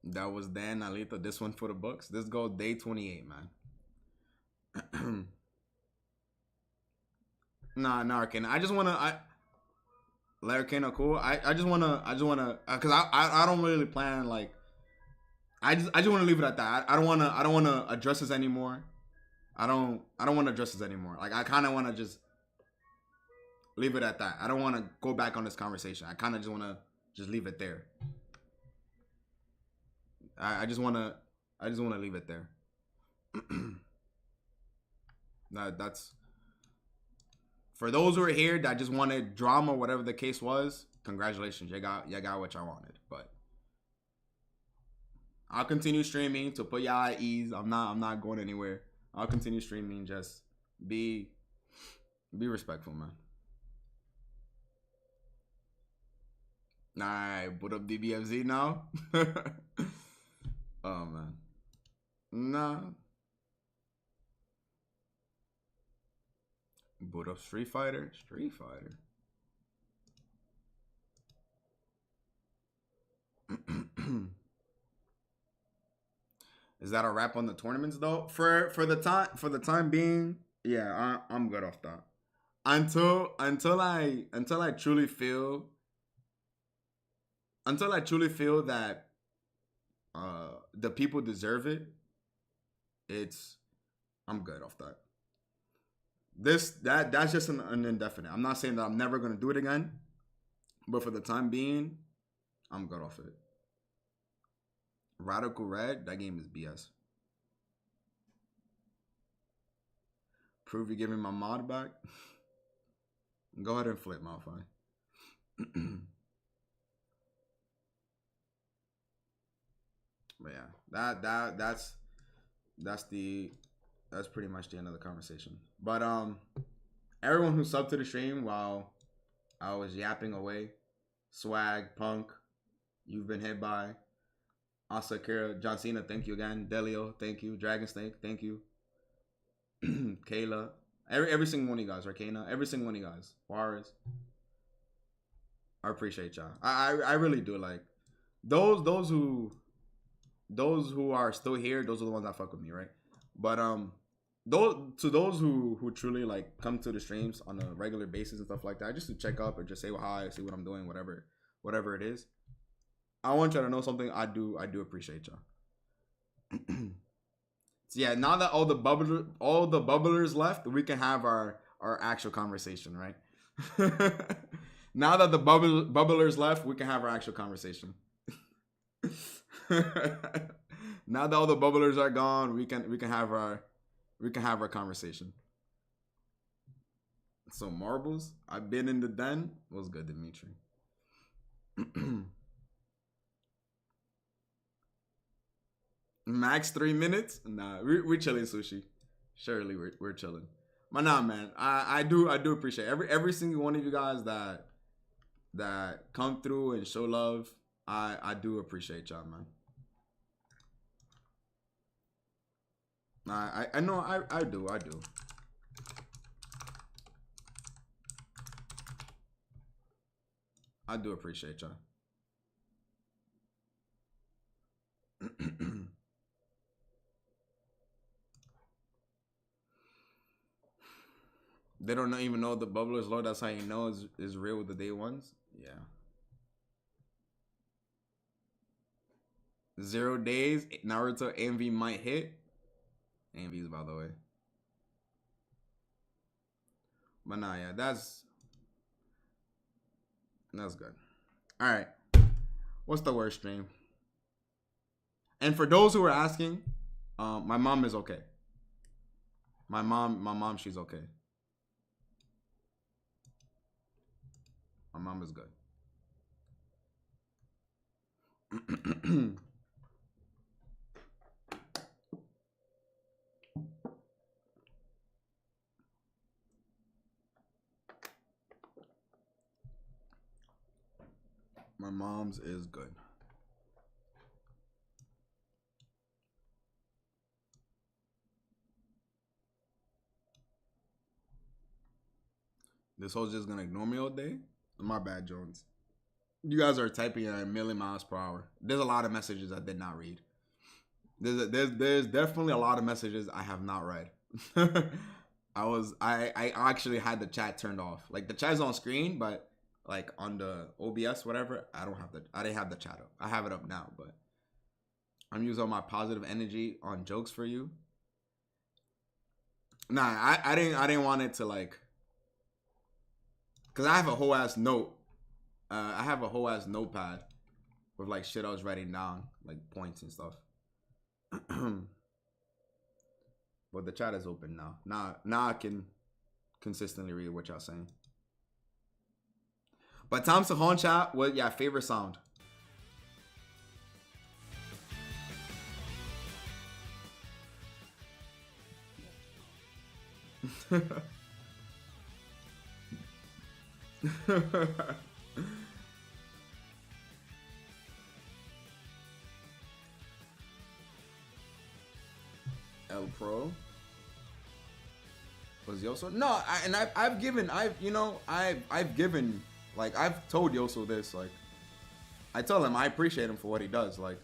That was Dan Alita. This one for the books. This goes day 28, man. Nah, Arcana. I just wanna. Arcana, cool. I just wanna, cause I don't really plan like. I just want to leave it at that. I don't wanna address this anymore. I don't want to address this anymore. Like I kind of want to just leave it at that. I don't want to go back on this conversation. I kind of just want to just leave it there. I just want to leave it there. That's For those who are here that just wanted drama, whatever the case was, congratulations, you got what y'all wanted. But I'll continue streaming to put y'all at ease. I'm not going anywhere. I'll continue streaming. Just be respectful, man. Alright, put up DBFZ now. Oh man. Nah. Boot up Street Fighter. Street Fighter. Is that a wrap on the tournaments though? For the time being, yeah, I'm good off that. Until I truly feel that the people deserve it, I'm good off that. That's just an indefinite. I'm not saying that I'm never gonna do it again, but for the time being, I'm good off it. Radical Red, that game is BS. Prove you give me my mod back. Go ahead and flip, Malphite. But yeah, that's pretty much the end of the conversation. But everyone who subbed to the stream while I was yapping away, Swag, Punk, you've been hit by Asakura, John Cena, thank you again. Delio, thank you. Dragon Snake, thank you. Kayla, every single one of you guys, Arcana, every single one of you guys, Juarez. I appreciate y'all. I really do. Like those who are still here, those are the ones that fuck with me, right? But those who truly like come to the streams on a regular basis and stuff like that, just to check up or just say hi, see what I'm doing, whatever it is. I want y'all to know something. I do appreciate y'all. So yeah, now that all the bubblers left, we can have our actual conversation, right? Now that the bubblers left, we can have our actual conversation. Now that all the bubblers are gone, we can have our conversation. So marbles, I've been in the den. What's good, Dimitri? Max 3 minutes? Nah, we're chilling, Sushi. Surely we're chilling. But nah, man, I do appreciate every single one of you guys that come through and show love. I do appreciate y'all, man. I know I do. I do appreciate y'all. They don't even know the bubblers low. That's how you know is real with the day ones. Yeah. 0 days. Naruto envy might hit. Envy's by the way. But nah, yeah, that's good. All right. What's the worst stream? And for those who are asking, my mom is okay. My mom, she's okay. My mom is good. My mom's is good. This hoe's just gonna ignore me all day? My bad, Jones. You guys are typing at 1,000,000 miles per hour. There's a lot of messages I did not read. There's definitely a lot of messages I have not read. I actually had the chat turned off. Like the chat's on screen, but like on the OBS, whatever, I didn't have the chat up. I have it up now, but I'm using all my positive energy on jokes for you. Nah, I didn't want it to like, cause I have a whole ass note. I have a whole ass notepad with like shit I was writing down, like points and stuff. But the chat is open now. Now I can consistently read what y'all saying. But Tom Sahon chat, what your favorite sound? El Pro was Yoso. No, I've given like I've told Yoso this. Like I tell him I appreciate him for what he does. Like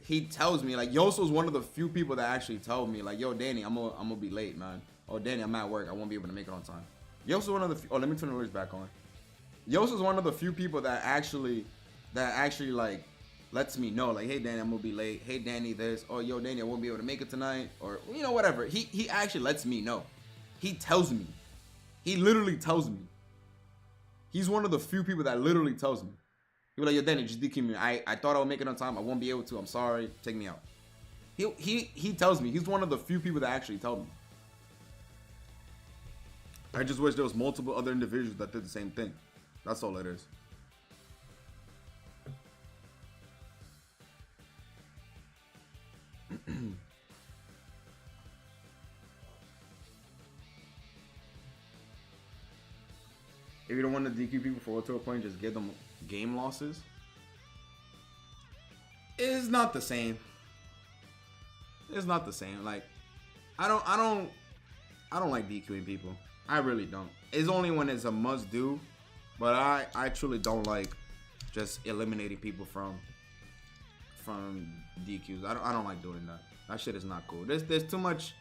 he tells me, like Yoso's one of the few people that actually tell me like, yo Danny, I'm gonna be late, man. Oh Danny, I'm at work. I won't be able to make it on time. Yoso's one of the let me turn the lyrics back on. Yoso's one of the few people that actually like lets me know, like, hey Danny, I'm gonna be late. Hey Danny, this. Oh yo Danny, I won't be able to make it tonight, or you know whatever. He actually lets me know. He tells me. He literally tells me. He's one of the few people that literally tells me. He'll be like, yo Danny, just DQ me. I thought I would make it on time. I won't be able to. I'm sorry. Take me out. He tells me. He's one of the few people that actually tell me. I just wish there was multiple other individuals that did the same thing. That's all it is. If you don't want to DQ people for to a point, just give them game losses. It's not the same. It's not the same. Like, I don't like DQing people. I really don't. It's only when it's a must do, but I truly don't like just eliminating people from DQs. I don't like doing that. That shit is not cool. There's too much,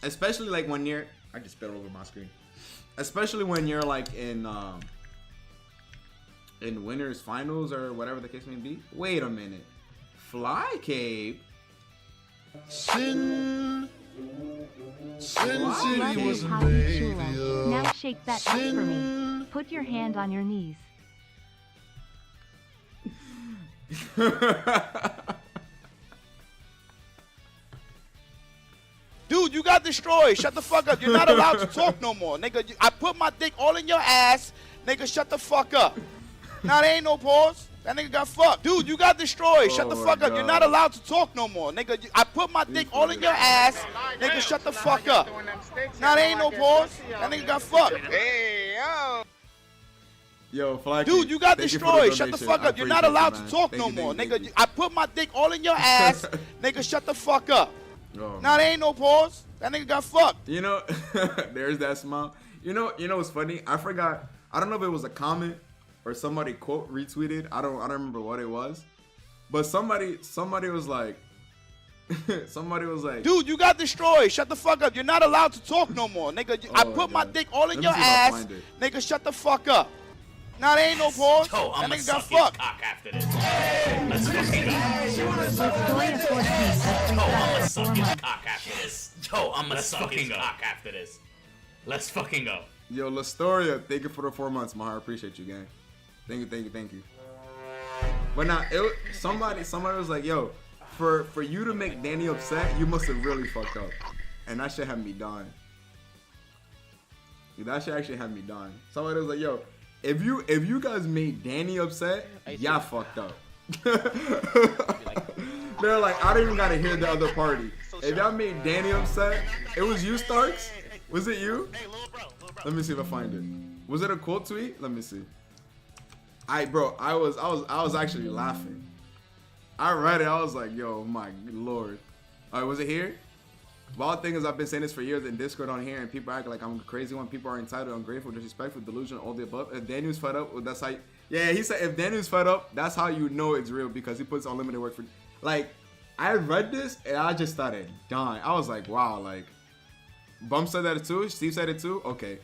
especially like when you're. I just spit all over my screen. Especially when you're like in winners finals or whatever the case may be. Wait a minute, Fly Cape. Sin City was a Now shake that up for me. Put your hand on your knees. Dude, you got destroyed. Shut the fuck up. You're not allowed to talk no more, nigga. I put my dick all in your ass, nigga. Shut the fuck up. Now there ain't no pause. That nigga got fucked. Dude, you got destroyed. Shut the fuck up. You're not allowed to talk no more, nigga. I put my dick all in your ass, nigga. Shut the fuck up. Now there ain't no pause. That nigga got fucked. Hey, yo. Yo, Fly Dude, Cape, you got thank destroyed. you for Shut the the donation. fuck up. You're not allowed to talk no more, nigga. I put my dick all in your ass, nigga. Shut the fuck up. Oh, now there ain't no pause. That nigga got fucked. You know, there's that smile. You know what's funny? I forgot. I don't know if it was a comment or somebody quote retweeted. I don't remember what it was. But somebody was like, dude, you got destroyed. Shut the fuck up. You're not allowed to talk no more, nigga. I put my dick all in your ass, nigga. Shut the fuck up. Now there ain't no pause. Yo, that I'm nigga gonna got suck his fucked. cock after this. Let's fucking go. Yo, I'm gonna suck his cock after this. Let's fucking go. Yo, Lastoria, thank you for the 4 months, Mahar. Appreciate you, gang. Thank you. But now, somebody was like, yo, for you to make Danny upset, you must have really fucked up. And that shit had me dying. That shit actually had me dying. Somebody was like, yo, if you guys made Danny upset, y'all fucked up. They're like, I don't even gotta hear the other party. If y'all made Danny upset, it was you, Starks? Was it you? Let me see if I find it. Was it a quote tweet? Let me see. I was actually laughing. I read it. I was like, yo, my lord. All right, was it here? Wild thing is, I've been saying this for years in Discord on here, and people act like I'm a crazy one. People are entitled, ungrateful, disrespectful, delusional, all the above. If Daniel's fed up, well, that's how. Yeah, he said if Daniel's fed up, that's how you know it's real, because he puts unlimited work for. Like, I read this and I just started dying. I was like, wow, like, Bum said that too. Steve said it too. Okay,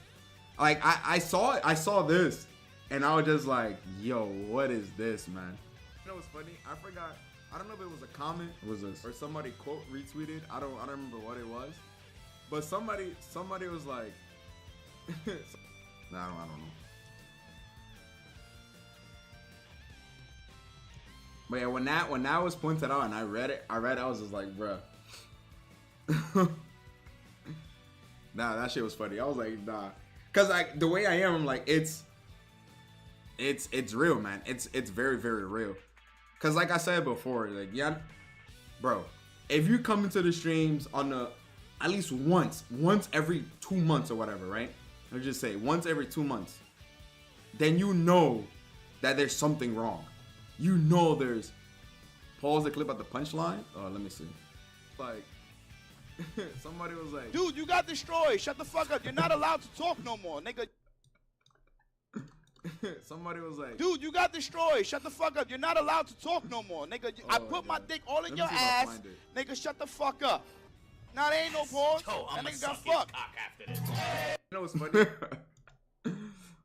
like I saw it. I saw this, and I was just like, yo, what is this, man? You know what's funny? I forgot. I don't know if it was a comment. What was this? Or somebody quote retweeted. I don't remember what it was. But somebody was like, nah, I don't know. But yeah, when that was pointed out and I read it, I was just like, bruh. Nah, that shit was funny. I was like, nah, cause like the way I am, I'm like, it's real, man. It's very, very real. Cause like I said before, like yeah, bro, if you come into the streams on the at least once every 2 months or whatever, right? Let's just say once every 2 months, then you know that there's something wrong. You know there's. Pause the clip at the punchline. Oh, let me see. Like, somebody was like, Dude, you got destroyed. Shut the fuck up. You're not allowed to talk no more, nigga. somebody was like, Dude, you got destroyed. Shut the fuck up. You're not allowed to talk no more, nigga. I put my dick all in your ass. Nigga, shut the fuck up. Nah, there ain't no pause. Yo, I'm That gonna nigga got suck his fucked. cock after this. you know what's funny?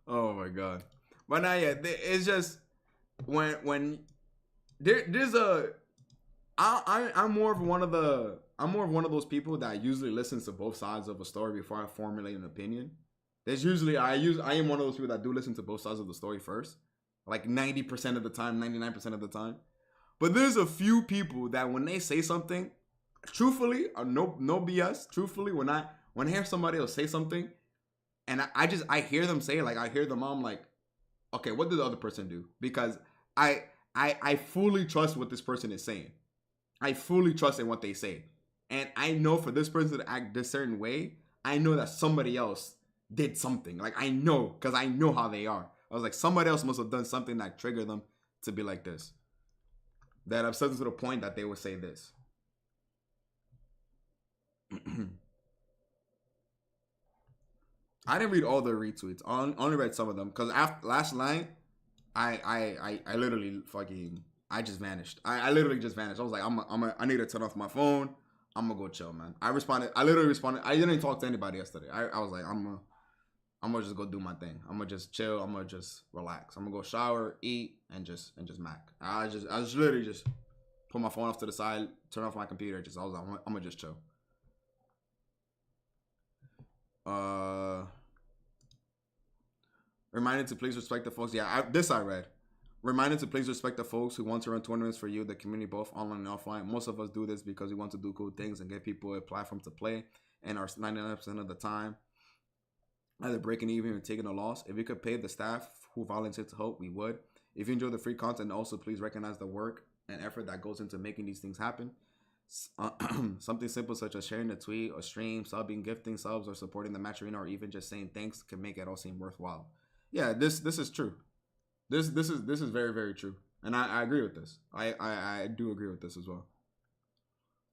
Oh my god. But now, yeah, it's just when there's a I'm more of one of those people that usually listens to both sides of a story before I formulate an opinion. There's usually I am one of those people that do listen to both sides of the story first, like 90% of the time, 99% of the time. But there's a few people that when they say something, truthfully, no BS, truthfully, when I hear somebody else say something, and I hear them say, like I hear them, I'm like, okay, what did the other person do? Because I fully trust what this person is saying. I fully trust in what they say. And I know for this person to act this certain way, I know that somebody else did something. Like I know, because I know how they are. I was like, somebody else must have done something that triggered them to be like this. That upset them to the point that they would say this. I didn't read all the retweets. I only read some of them. Because after last night, I literally fucking I just vanished. I literally just vanished. I was like, I need to turn off my phone. I'm gonna go chill, man. I literally responded. I didn't talk to anybody yesterday. I was like, I'm gonna just go do my thing. I'm gonna just chill. I'm gonna just relax. I'm gonna go shower, eat, and just mac. I just literally just put my phone off to the side, turn off my computer. I was like, I'm gonna just chill. Reminded to please respect the folks. Yeah, this I read. Reminded to please respect the folks who want to run tournaments for you, the community, both online and offline. Most of us do this because we want to do cool things and get people a platform to play, and our 99% of the time either breaking even or taking a loss. If we could pay the staff who volunteer to help, we would. If you enjoy the free content, also please recognize the work and effort that goes into making these things happen. Something simple such as sharing a tweet or stream, subbing, gifting subs, or supporting the match arena, or even just saying thanks can make it all seem worthwhile. Yeah, this is true. This is very, very true, and I agree with this. I do agree with this as well.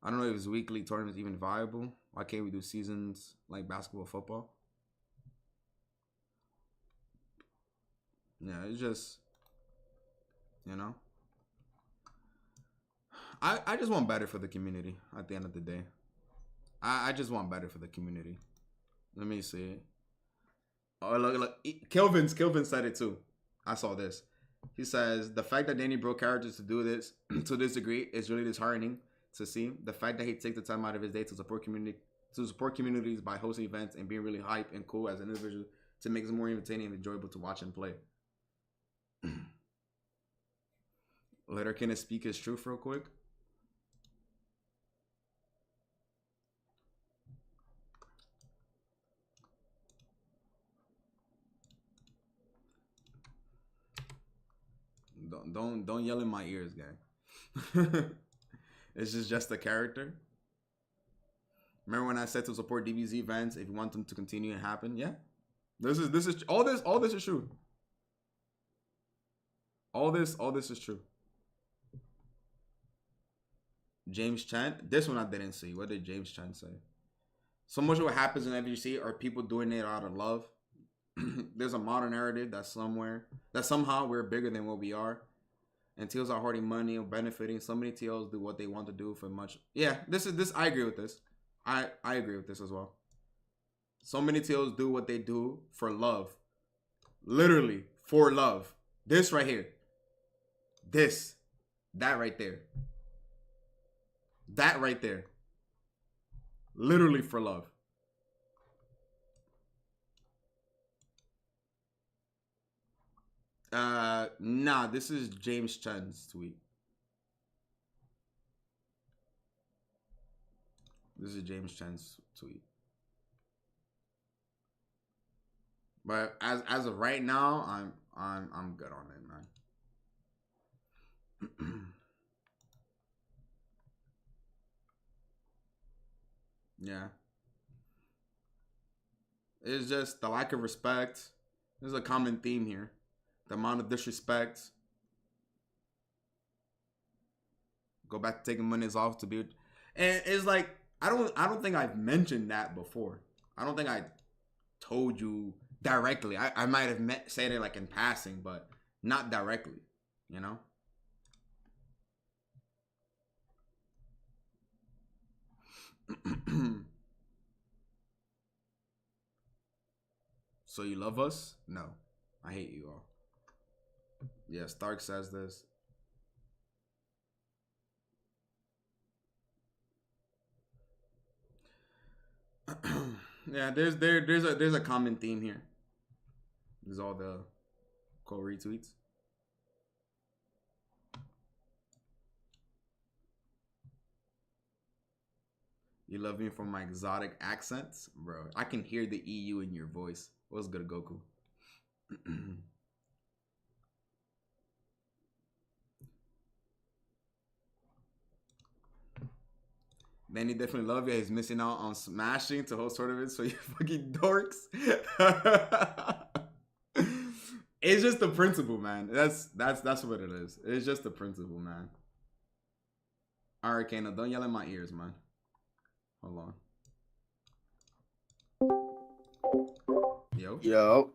I don't know if it's weekly tournaments even viable. Why can't we do seasons like basketball, football? Yeah, it's just, you know. I just want better for the community at the end of the day. I just want better for the community. Let me see. Oh, look. Kelvin said it too. I saw this. He says, the fact that Danny broke characters to do this to this degree is really disheartening to see. The fact that he takes the time out of his day to support communities by hosting events and being really hype and cool as an individual to make it more entertaining and enjoyable to watch and play. Let Arcana speak his truth real quick. Don't yell in my ears, gang. It's just a character. Remember when I said to support DBZ events if you want them to continue and happen? Yeah. This is all this is true. All this is true. James Chan. This one I didn't see. What did James Chan say? So much of what happens in FGC are people doing it out of love. There's a modern narrative that somehow we're bigger than what we are. And TLs are hoarding money or benefiting. So many TLs do what they want to do for much. Yeah, this I agree with this. I agree with this as well. So many TLs do what they do for love. Literally for love. This right here. That right there. That right there. Literally for love. Nah, this is James Chan's tweet. This is James Chan's tweet. But as of right now, I'm good on it, man. Yeah. It's just the lack of respect. There's a common theme here. The amount of disrespect. Go back to taking Mondays off to be, and it's like I don't think I've mentioned that before. I don't think I told you directly. I might have said it like in passing, but not directly. You know. So you love us? No, I hate you all. Yeah, Stark says this. Yeah, there's a common theme here. There's all the quote retweets. You love me for my exotic accents, bro. I can hear the EU in your voice. What's good, Goku? Danny definitely love you. He's missing out on smashing to host tournaments, so you fucking dorks. It's just the principle, man. That's what it is. It's just the principle, man. Alright, Kano, don't yell in my ears, man. Hold on. Yo. Yo.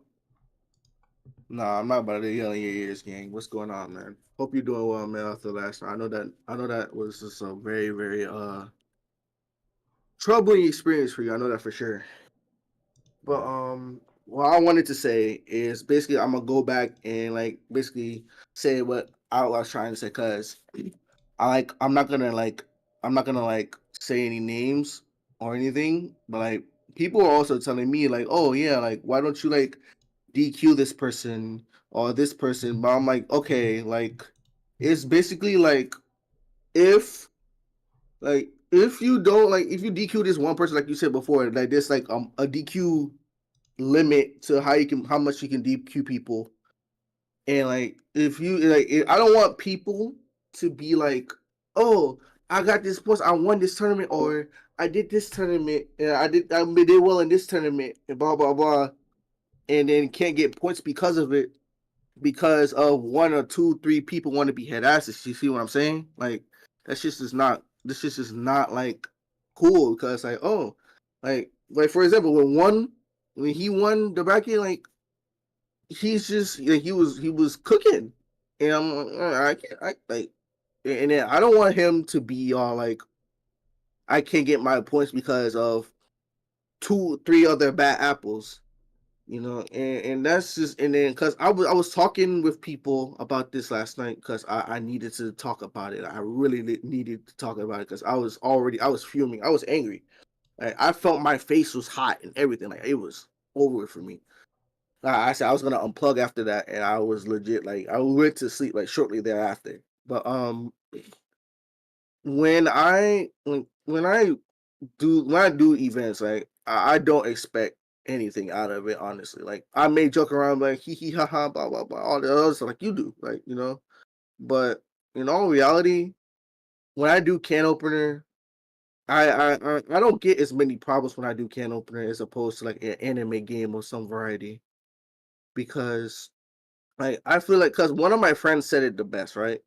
Nah, I'm not about to yell in your ears, gang. What's going on, man? Hope you're doing well, man, after last night. I know that was just a very, very troubling experience for you. I know that for sure. But what I wanted to say is basically I'm gonna go back and like basically say what I was trying to say, cause I'm not gonna say any names or anything, but like people are also telling me like, oh yeah, like why don't you like DQ this person or this person? But I'm like, okay, like it's basically like if you don't like if you DQ this one person like you said before, like there's like a DQ limit to how much you can DQ people. And like if you like I don't want people to be like, oh, I got this points, I won this tournament, or I did this tournament and I did well in this tournament and blah blah blah, and then can't get points because of it because of one or two, three people want to be head asses. You see what I'm saying? Like that's just is not like cool because like like for example when he won the bracket, like he's just he was cooking, and I'm I like, and then I don't want him to be all like I can't get my points because of 2-3 other bad apples, you know, and that's just, and then because I was talking with people about this last night because I needed to talk about it. I really needed to talk about it because I was fuming, I was angry. Like, I felt my face was hot and everything. Like it was over for me. I said I was gonna unplug after that, and I was legit like I went to sleep like shortly thereafter. But when I do events, like I don't expect anything out of it. Honestly, like I may joke around like hee hee ha ha blah blah blah all the other stuff like you do, like you know. But in all reality, when I do can opener, I don't get as many problems when I do can opener as opposed to like an anime game or some variety. Because like I feel like because one of my friends said it the best, right?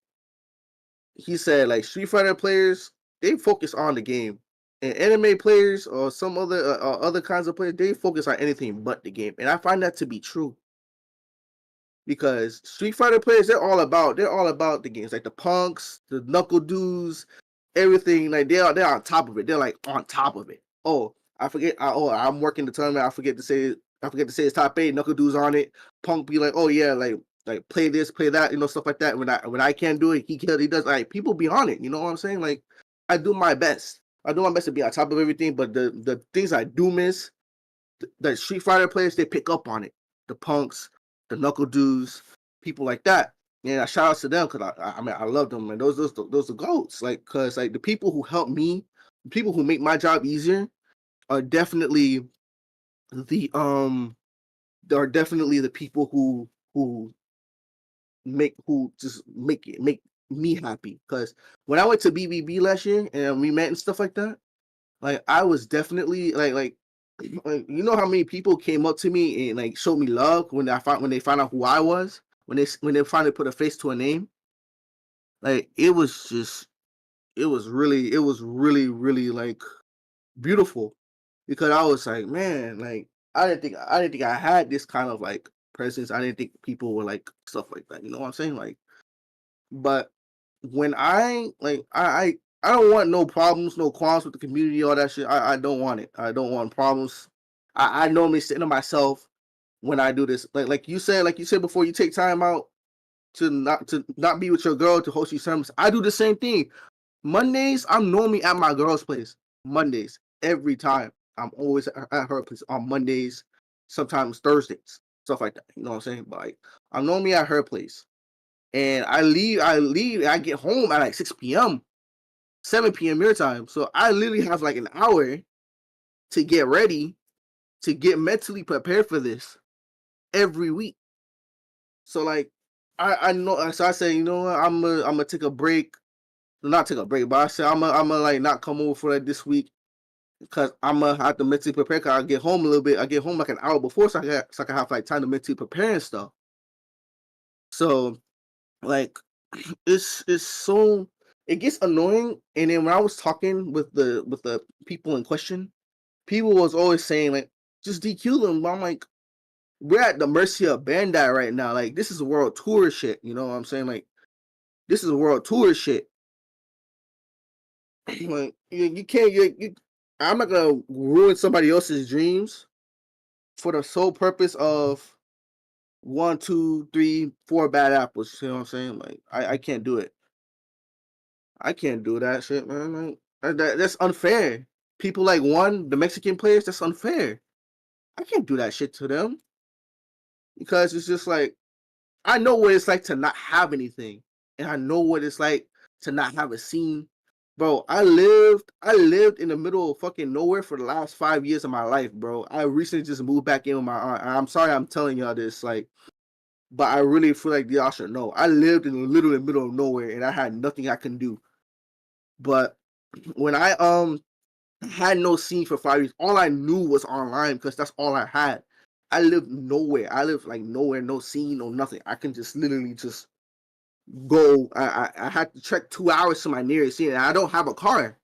He said like Street Fighter players, they focus on the game, and anime players or some other kinds of players, they focus on anything but the game. And I find that to be true because Street Fighter players, they're all about the games, like the punks, the knuckle dudes, everything. Like they're on top of it. They're like on top of it. Oh, I forget. I'm working the tournament. I forget to say it's top 8. Knuckle dudes on it. Punk be like, oh yeah, like play this, play that, you know, stuff like that. When I can't do it, he does. Like people be on it. You know what I'm saying? Like I do my best. I do my best to be on top of everything. But the things I do miss, the Street Fighter players, they pick up on it. The punks, the knuckle dudes, people like that. And I shout out to them because I mean I love them, and those are goats. Like because like the people who help me, the people who make my job easier, are definitely the there are definitely the people who just make me happy. Because when I went to BBB last year and we met and stuff like that, like I was definitely like you know how many people came up to me and like showed me love when they found out who I was, when they finally put a face to a name. Like it was really like beautiful, because I was like, man, like I didn't think I had this kind of like presence. I didn't think people were like stuff like that. You know what I'm saying? Like, but when I don't want no problems, no qualms with the community, all that shit. I don't want it. I don't want problems. I normally sit to myself when I do this. Like you said before, you take time out to not be with your girl to host your sermons. I do the same thing. Mondays, I'm normally at my girl's place. Mondays, every time. I'm always at her place on Mondays, sometimes Thursdays, stuff like that. You know what I'm saying? But like, I'm normally at her place. And I get home at like 6 p.m., 7 p.m. your time. So I literally have like an hour to get ready, to get mentally prepared for this every week. So like, I know. So I say, you know what? I'm gonna take a break. Not take a break, but I said I'm gonna like not come over for that this week, because I'm gonna have to mentally prepare. Cause I get home a little bit. I get home like an hour before, so I can have like time to mentally prepare and stuff. So like, it's so, it gets annoying. And then when I was talking with the people in question, people was always saying like, just DQ them. But I'm like, we're at the mercy of Bandai right now. Like, this is world tour shit. You know what I'm saying? Like, this is world tour shit. Like, you can't. I'm not gonna ruin somebody else's dreams for the sole purpose of 1, 2, 3, 4 bad apples. You know what I'm saying? Like, I can't do it. I can't do that shit, man. Like, that's unfair. People like the Mexican players. That's unfair. I can't do that shit to them, because it's just like, I know what it's like to not have anything, and I know what it's like to not have a scene. Bro, I lived in the middle of fucking nowhere for the last 5 years of my life, bro. I recently just moved back in with my aunt. I'm sorry I'm telling y'all this, like, but I really feel like y'all should know. I lived in literally the middle of nowhere, and I had nothing I can do. But when I had no scene for 5 years, all I knew was online, because that's all I had. I lived nowhere. I lived like nowhere, no scene, no nothing. I can just literally just go. I had to trek 2 hours to my nearest scene, and I don't have a car.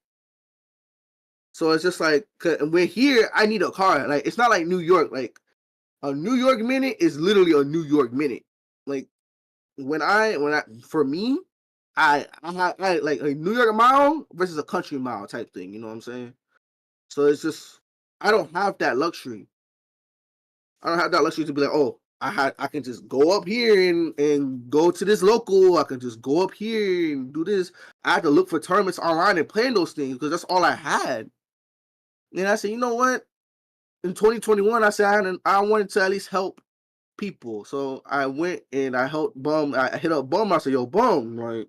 So it's just like, we're here, I need a car. Like, it's not like New York. Like, a New York minute is literally a New York minute. Like, for me, I like a New York mile versus a country mile type thing. You know what I'm saying? So it's just, I don't have that luxury. I don't have that luxury to be like, oh, I can just go up here and go to this local. I can just go up here and do this. I had to look for tournaments online and play those things, because that's all I had. And I said, you know what? In 2021, I said I wanted to at least help people. So I went and I helped Bum. I hit up Bum. I said, yo, Bum, like,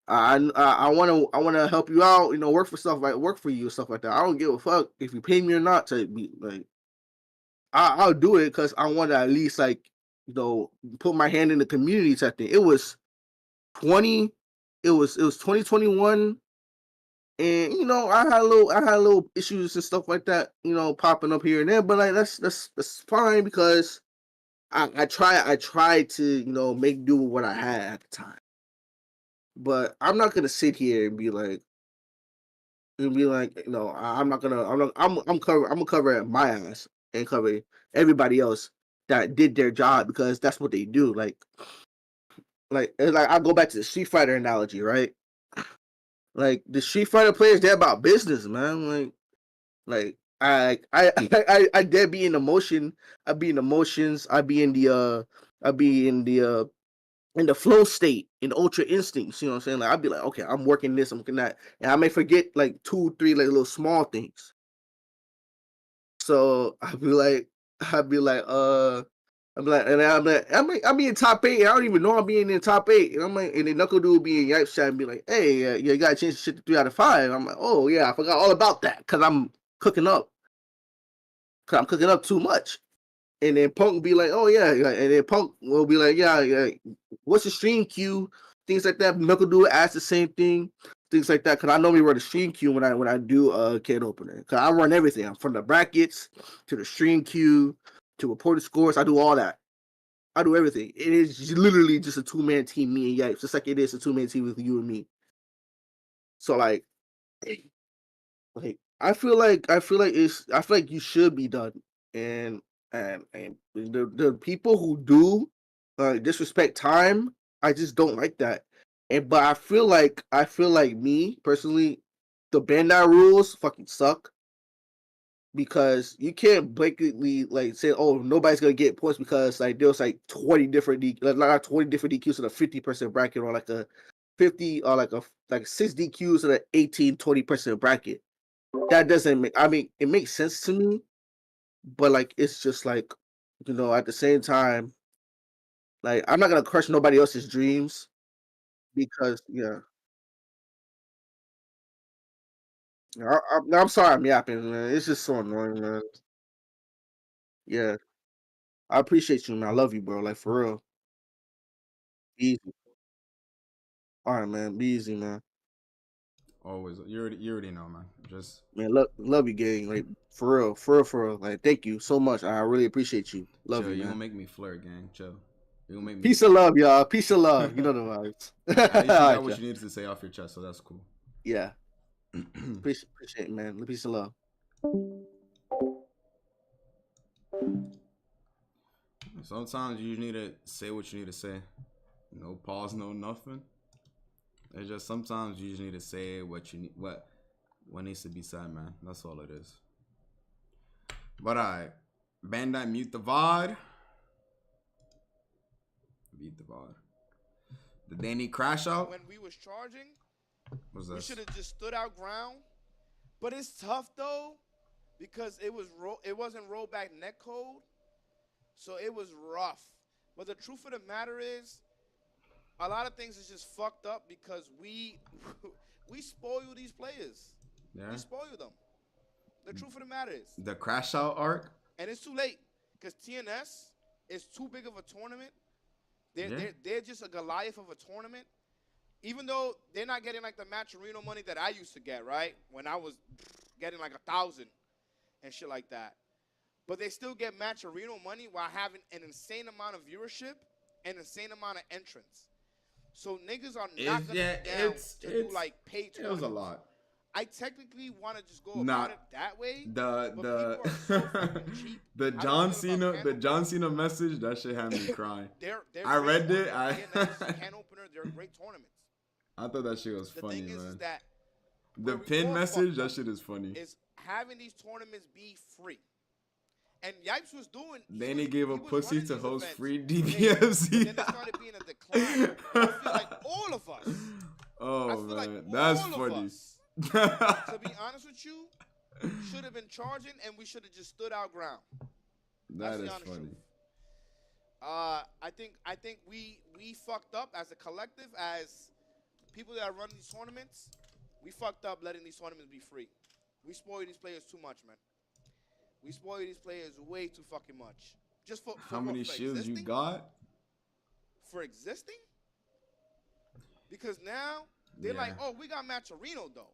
I want to help you out. You know, work for you, stuff like that. I don't give a fuck if you pay me or not. To be like, I'll do it, because I want to at least, like, you know, put my hand in the community type thing. It was 2021, and you know, I had little issues and stuff like that, you know, popping up here and there. But like, that's fine, because I tried to, you know, make do with what I had at the time. But I'm not gonna sit here and be like, you know, I'm gonna cover my ass and cover everybody else that did their job, because that's what they do. Like I go back to the Street Fighter analogy, right? Like, the Street Fighter players, they're about business, man. Like I dare be in emotion. I be in emotions. I be in the flow state, in ultra instincts. You know what I'm saying? Like, I'd be like, okay, I'm working this, I'm working that, and I may forget like 2, 3 like little small things. So I'd be like, and I'm in top 8, and I don't even know I'm being in top 8, and I'm like, and then Knuckle Dude be in Yipes chat and be like, hey, you gotta change the shit to 3 out of 5. I'm like, oh yeah, I forgot all about that, because I'm cooking up too much. And then Punk will be like, oh yeah, and then Punk will be like, yeah, what's the stream queue? Things like that. Knuckle Dude asks the same thing, things like that. Cause I normally run the stream queue when I do a can opener. Cause I run everything from the brackets to the stream queue to reported scores. I do all that. I do everything. It is literally just a 2-man team, me and Yipes, just like it is a 2-man team with you and me. So like I feel like you should be done, and the people who do disrespect time, I just don't like that. And but I feel like me personally, the Bandai rules fucking suck because you can't blatantly like say, oh, nobody's gonna get points because like there's like 20 different not 20 different DQs in a 50% bracket or like a 50 or like 6 DQs in an 18-20% bracket. That doesn't make, I mean, it makes sense to me, but like it's just like, at the same time, like I'm not gonna crush nobody else's dreams because I'm sorry I'm yapping, man. It's just so annoying, man. Yeah, I appreciate you, man. I love you, bro. Like for real. Be easy. All right, man. Be easy, man. Always, you already know, man. Just Man, love you, gang. Like for real, for real. Like thank you so much. I really appreciate you. Love chill. you, You man. gonna make me flirt, gang. Chill. You gonna make me. Peace of love, y'all. Peace of love. You know the vibes. At least you All got right, what y'all. you needed to say off your chest, so that's cool. Yeah. Appreciate it, man. Peace of love. Sometimes you need to say what you need to say. No pause, no nothing. It's just sometimes you just need to say what you need, what needs to be said, man. That's all it is. But alright, Bandai mute the VOD. Mute the VOD. Did they need crash out? When we was charging, What's we this? should have just stood our ground. But it's tough though, because it wasn't rollback netcode, so it was rough. But the truth of the matter is, a lot of things is just fucked up because we spoil these players. Yeah. We spoil them. The truth of the matter is. The crash out arc. And it's too late because TNS is too big of a tournament. They're just a Goliath of a tournament. Even though they're not getting like the Matcherino money that I used to get, right? When I was getting like 1,000 and shit like that. But they still get Matcherino money while having an insane amount of viewership and insane amount of entrance. So niggas are not gonna do like paid tournaments. It was a lot. I technically want to just go about it that way. The John Cena message, that shit had me crying. I read it. Can opener, they're great tournaments. I thought that shit was funny, man. Is that the pin message, that shit is funny. Is having these tournaments be free. And Yipes was doing. Then he gave a pussy to host free DBFZ. Then there started being a decline. I feel like all of us. Oh man, that's funny. To be honest with you, should have been charging, and we should have just stood our ground. That is funny. I think we fucked up as a collective, as people that run these tournaments. We fucked up letting these tournaments be free. We spoil these players too much, man. We spoil these players way too fucking much. Just for how many shields you got? For existing? Because now they're like, oh, we got Matcherino though.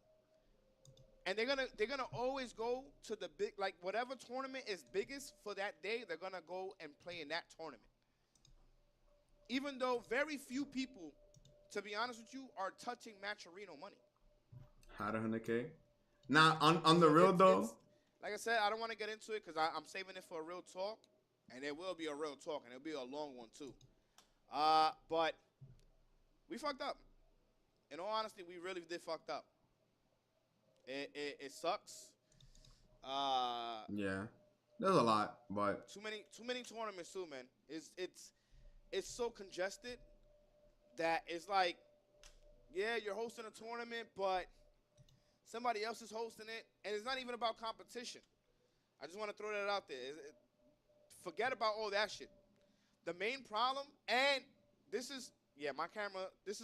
And they're gonna always go to the big, like whatever tournament is biggest for that day, they're gonna go and play in that tournament. Even though very few people, to be honest with you, are touching Matcherino money. How to 100K? Now on the real though. Like I said, I don't want to get into it because I'm saving it for a real talk, and it will be a real talk, and it'll be a long one too. But we fucked up. In all honesty, we really did fucked up. It sucks. Yeah, there's a lot, but too many tournaments too, man. It's so congested that it's like, yeah, you're hosting a tournament, but somebody else is hosting it, and it's not even about competition. I just want to throw that out there. Forget about all that shit. The main problem, and this is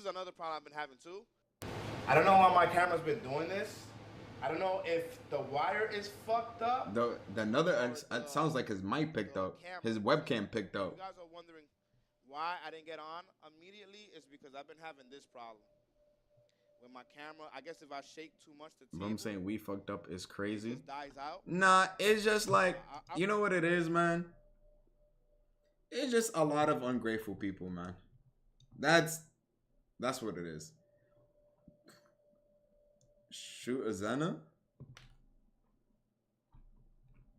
another problem I've been having too. I don't know why my camera's been doing this, I don't know if the wire is fucked up. The another it sounds like his mic picked up. His webcam picked You up. guys are wondering why I didn't get on immediately. It's because I've been having this problem with my camera. I guess if I shake too much, the But table I'm saying we fucked up is crazy. just dies out. Nah, it's just like, you know what it is, man? It's just a lot of ungrateful people, man. That's what it is. Shoot a Zena?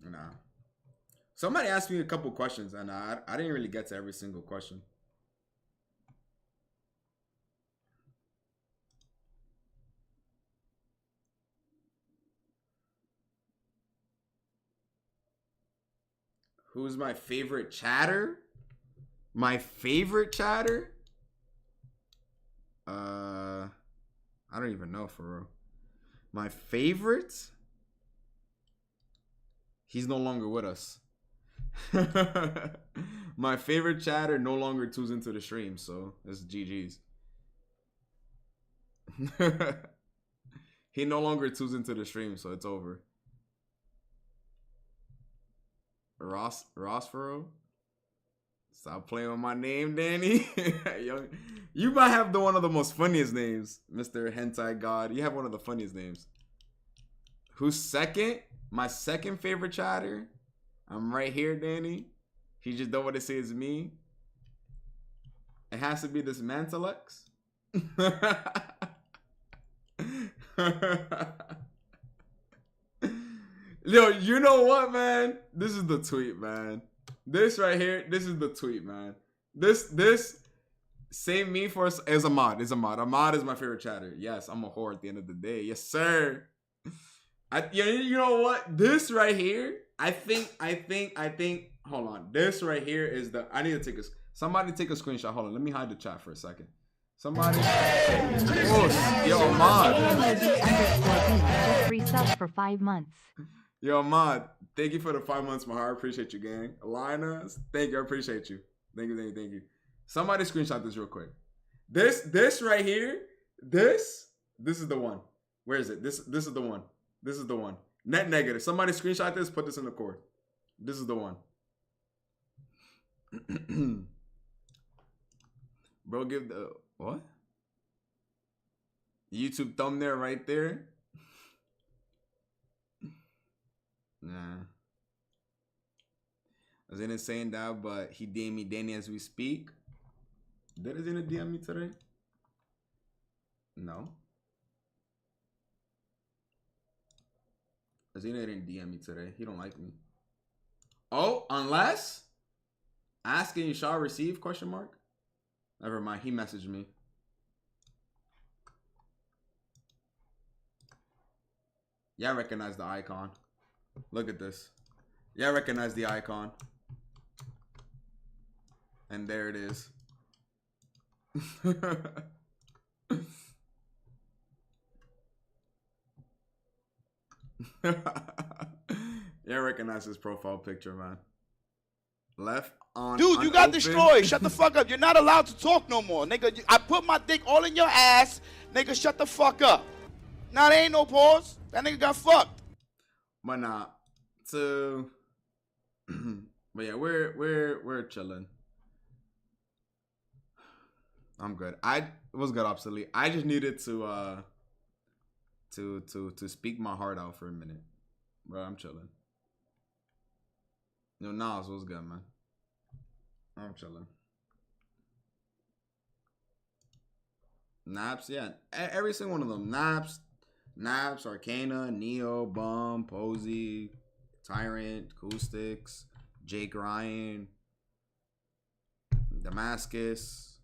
Nah. Somebody asked me a couple questions, and I didn't really get to every single question. Who's my favorite chatter? My favorite chatter? I don't even know for real. My favorite? He's no longer with us. My favorite chatter no longer tunes into the stream, so it's GG's. He no longer tunes into the stream, so it's over. Ross for real? Stop playing with my name, Danny. Yo, you might have one of the most funniest names, Mr. Hentai God. You have one of the funniest names. Who's second? My second favorite chatter? I'm right here, Danny. He just don't want to say it's me. It has to be this Mantalex. Yo, you know what, man? This is the tweet, man. This right here, this is the tweet, man. This save me for is Ahmad. Is Ahmad. Ahmad is my favorite chatter. Yes, I'm a whore at the end of the day. Yes, sir. You know what? This right here, I think. Hold on. This right here is the. I need to take somebody take a screenshot. Hold on. Let me hide the chat for a second. Somebody. Oh, yo, Ahmad. Just 3 subs for 5 months. Yo, Ahmad, thank you for the 5 months, my heart. Appreciate you, gang. Alina, thank you. I appreciate you. Thank you. Somebody screenshot this real quick. This right here, this is the one. Where is it? This is the one. This is the one. Net negative. Somebody screenshot this, put this in the cord. This is the one. Bro, give the what? YouTube thumbnail right there. Nah. Zena saying that, but he DM me Danny as we speak. Did Zena DM me today? No. Zena didn't DM me today. He don't like me. Oh, unless asking you shall receive question mark. Never mind. He messaged me. Yeah, I recognize the icon. Look at this. Yeah, I recognize the icon. And there it is. Yeah, I recognize his profile picture, man. Left on. Dude, you got destroyed. Shut the fuck up. You're not allowed to talk no more, nigga. I put my dick all in your ass, nigga. Shut the fuck up. Nah, there ain't no pause. That nigga got fucked. But nah, so, but yeah, we're chilling. I'm good. I was good, obsolete. I just needed to speak my heart out for a minute, bro. I'm chilling. Yo, Nas, what's good, man? I'm chilling. Naps, yeah, every single one of them. Naps, Arcana, Neo, Bum, Posey, Tyrant, Acoustics, Jake Ryan, Damascus.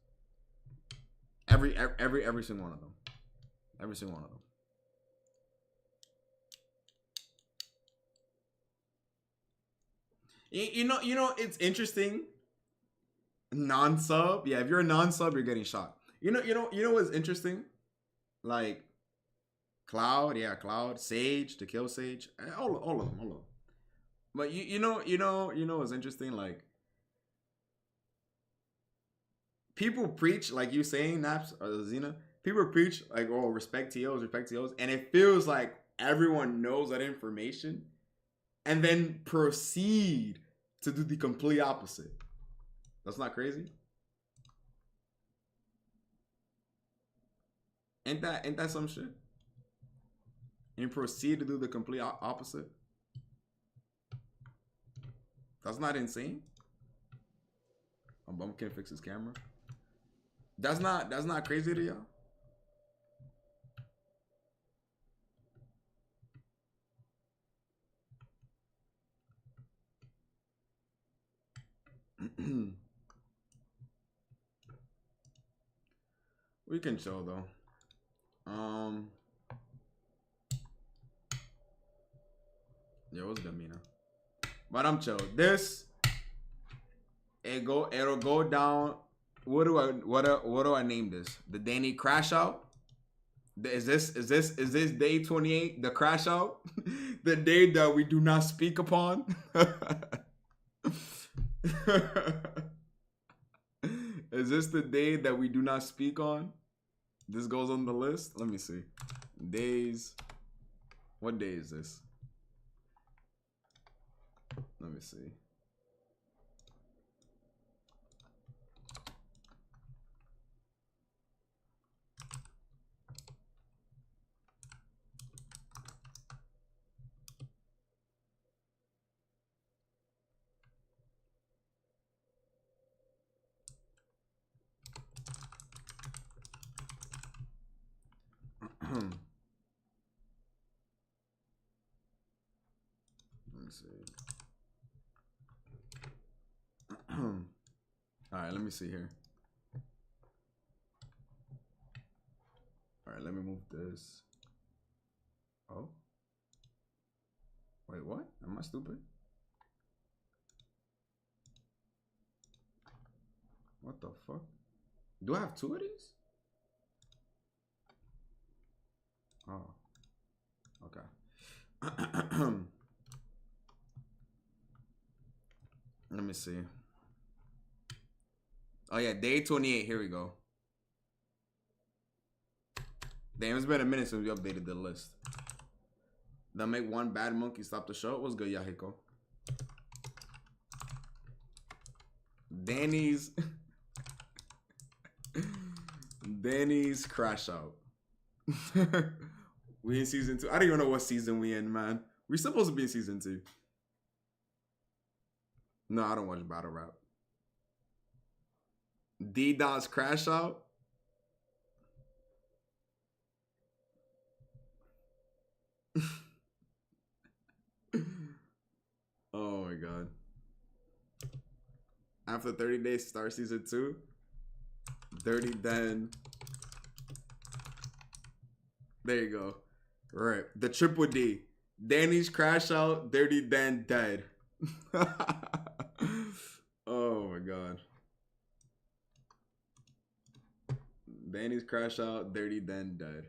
Every single one of them. Every single one of them. You know, it's interesting. Non-sub, yeah. If you're a non-sub, you're getting shot. You know what's interesting? Like Cloud, yeah, Cloud, Sage, to kill Sage, all of them. But you know what's interesting? Like people preach, like you saying, Naps or Zena. People preach like, oh, respect TOs, and it feels like everyone knows that information and then proceed to do the complete opposite. That's not crazy? Ain't that some shit? And proceed to do the complete opposite? That's not insane? A bum can't fix his camera. That's not crazy to y'all? We can chill though. Yeah, what's good, Mina? But I'm chill. It'll go down. What do I name this? The Danny crash out? Is this day 28 the crash out? The day that we do not speak upon? Is this the day that we do not speak on? This goes on the list. Let me see. Days. What day is this? Let me see. Let me see. All right, let me see here. All right, let me move this. Oh. Wait, what? Am I stupid? What the fuck? Do I have two of these? Oh. Okay. Let me see. Oh yeah, day 28. Here we go. Damn, it's been a minute since we updated the list. That make one bad monkey stop the show. What's good, Yahiko? Danny's crash out. We in season 2. I don't even know what season we in, man. We supposed to be in season 2. No, I don't watch battle rap. D-Dot's crash out. Oh my god. After 30 days, start season 2. Dirty Den. There you go. Right. The triple D. Danny's crash out. Dirty Den dead. Oh my god. Danny's crash out. Dirty Den dead.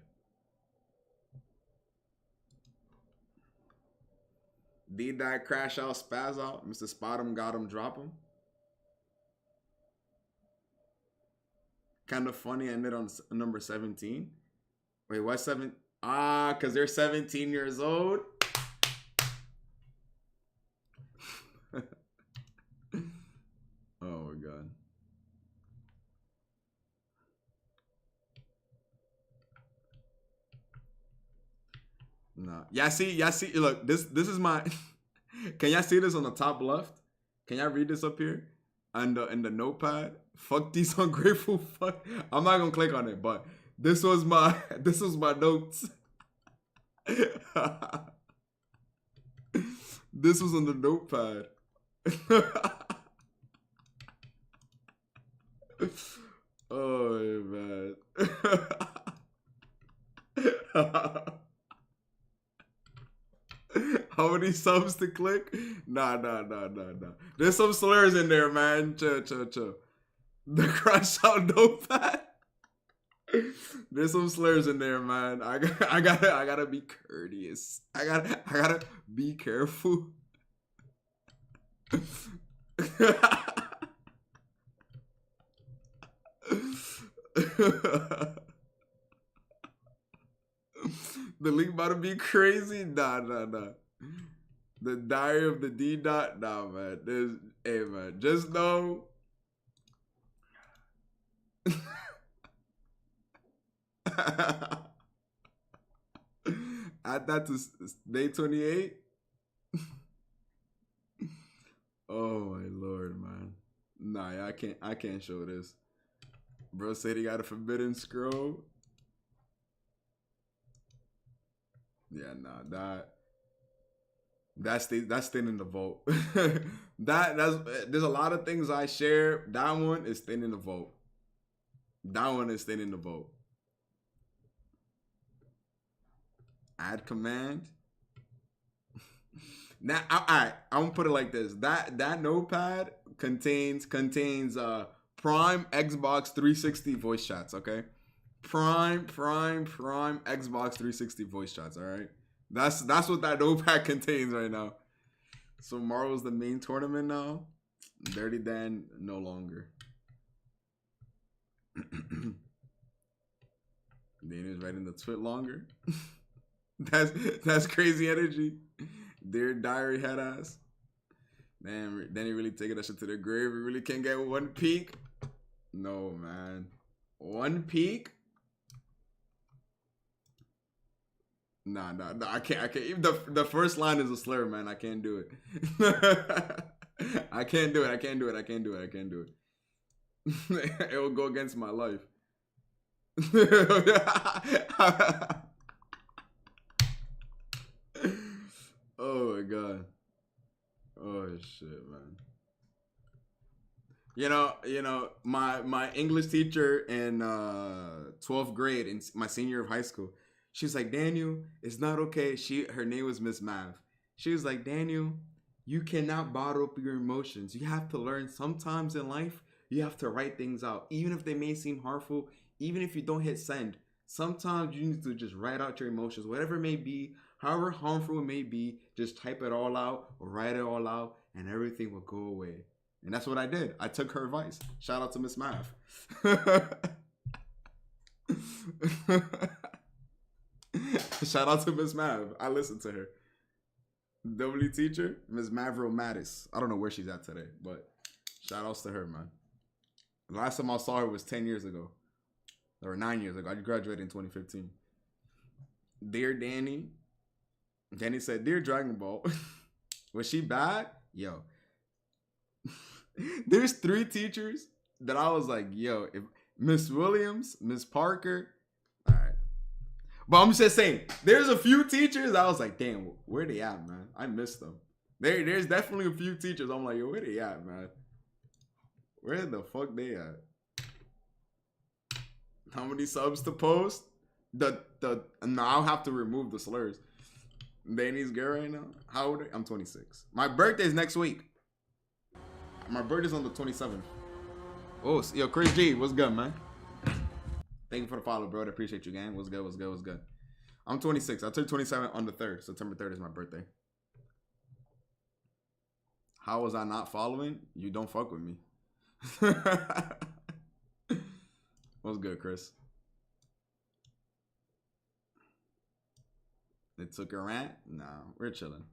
D-Dot crash out. Spaz out. Mr. Spot him. Got him. Drop him. Kind of funny. Ended on number 17. Wait, what 7? Ah, because they're 17 years old. Oh my god. Nah. Y'all see, look, this is my can y'all see this on the top left? Can y'all read this up here? In the notepad? Fuck these ungrateful fuck. I'm not gonna click on it, but this was my notes. This was on the notepad. Oh man. How many subs to click? Nah. There's some slurs in there, man. Chill. The crash out notepad. There's some slurs in there, man. I gotta be courteous. I gotta be careful. The league about to be crazy. Nah. The Diary of the D Dot. Nah, man. Hey, man. Just know. Add that to day 28. Oh my lord, man. Nah, I can't show this. Bro said he got a forbidden scroll. Yeah, nah, that's staying in the vote. There's a lot of things I share. That one is staying in the vote. That one is staying in the vote. Add command. Now, I'm gonna put it like this. That notepad contains prime Xbox 360 voice chats. Okay, prime Xbox 360 voice chats. All right, that's what that notepad contains right now. So Marvel's the main tournament now. Dirty Dan no longer. Daniel's writing the tweet longer. That's crazy energy. Dear diary head ass. Man, then he really taking that shit to the grave. We really can't get one peak. No, man. One peak? Nah. I can't. Even the first line is a slur, man. I can't do it. I can't do it. It will go against my life. Oh my god. Oh shit, man. You know, my English teacher in 12th grade in my senior year of high school, she was like, Daniel, it's not okay. Her name was Miss Mav. She was like, Daniel, you cannot bottle up your emotions. You have to learn sometimes in life, you have to write things out. Even if they may seem harmful, even if you don't hit send, sometimes you need to just write out your emotions, whatever it may be. However harmful it may be, just type it all out or write it all out and everything will go away. And that's what I did. I took her advice. Shout out to Miss Mav. Shout out to Miss Mav. I listened to her. W teacher, Miss Mavro Mattis. I don't know where she's at today, but shout outs to her, man. The last time I saw her was 10 years ago. Or 9 years ago. I graduated in 2015. Dear Danny. Danny said, Dear Dragon Ball. Was she bad? Yo. There's 3 teachers that I was like, yo, if Miss Williams, Miss Parker. All right. But I'm just saying, there's a few teachers I was like, damn, where they at, man? I missed them. There's definitely a few teachers I'm like, yo, where they at, man? Where the fuck they at? How many subs to post? No, I'll have to remove the slurs. Danny's good right now. How old are you? I'm 26. My birthday's next week. My birthday's on the 27th. Oh, yo, Chris G, what's good, man? Thank you for the follow, bro. I appreciate you, gang. What's good? I'm 26. I turned 27 on the 3rd. September 3rd is my birthday. How was I not following? You don't fuck with me. What's good, Chris? They took a rant? Nah, we're chilling.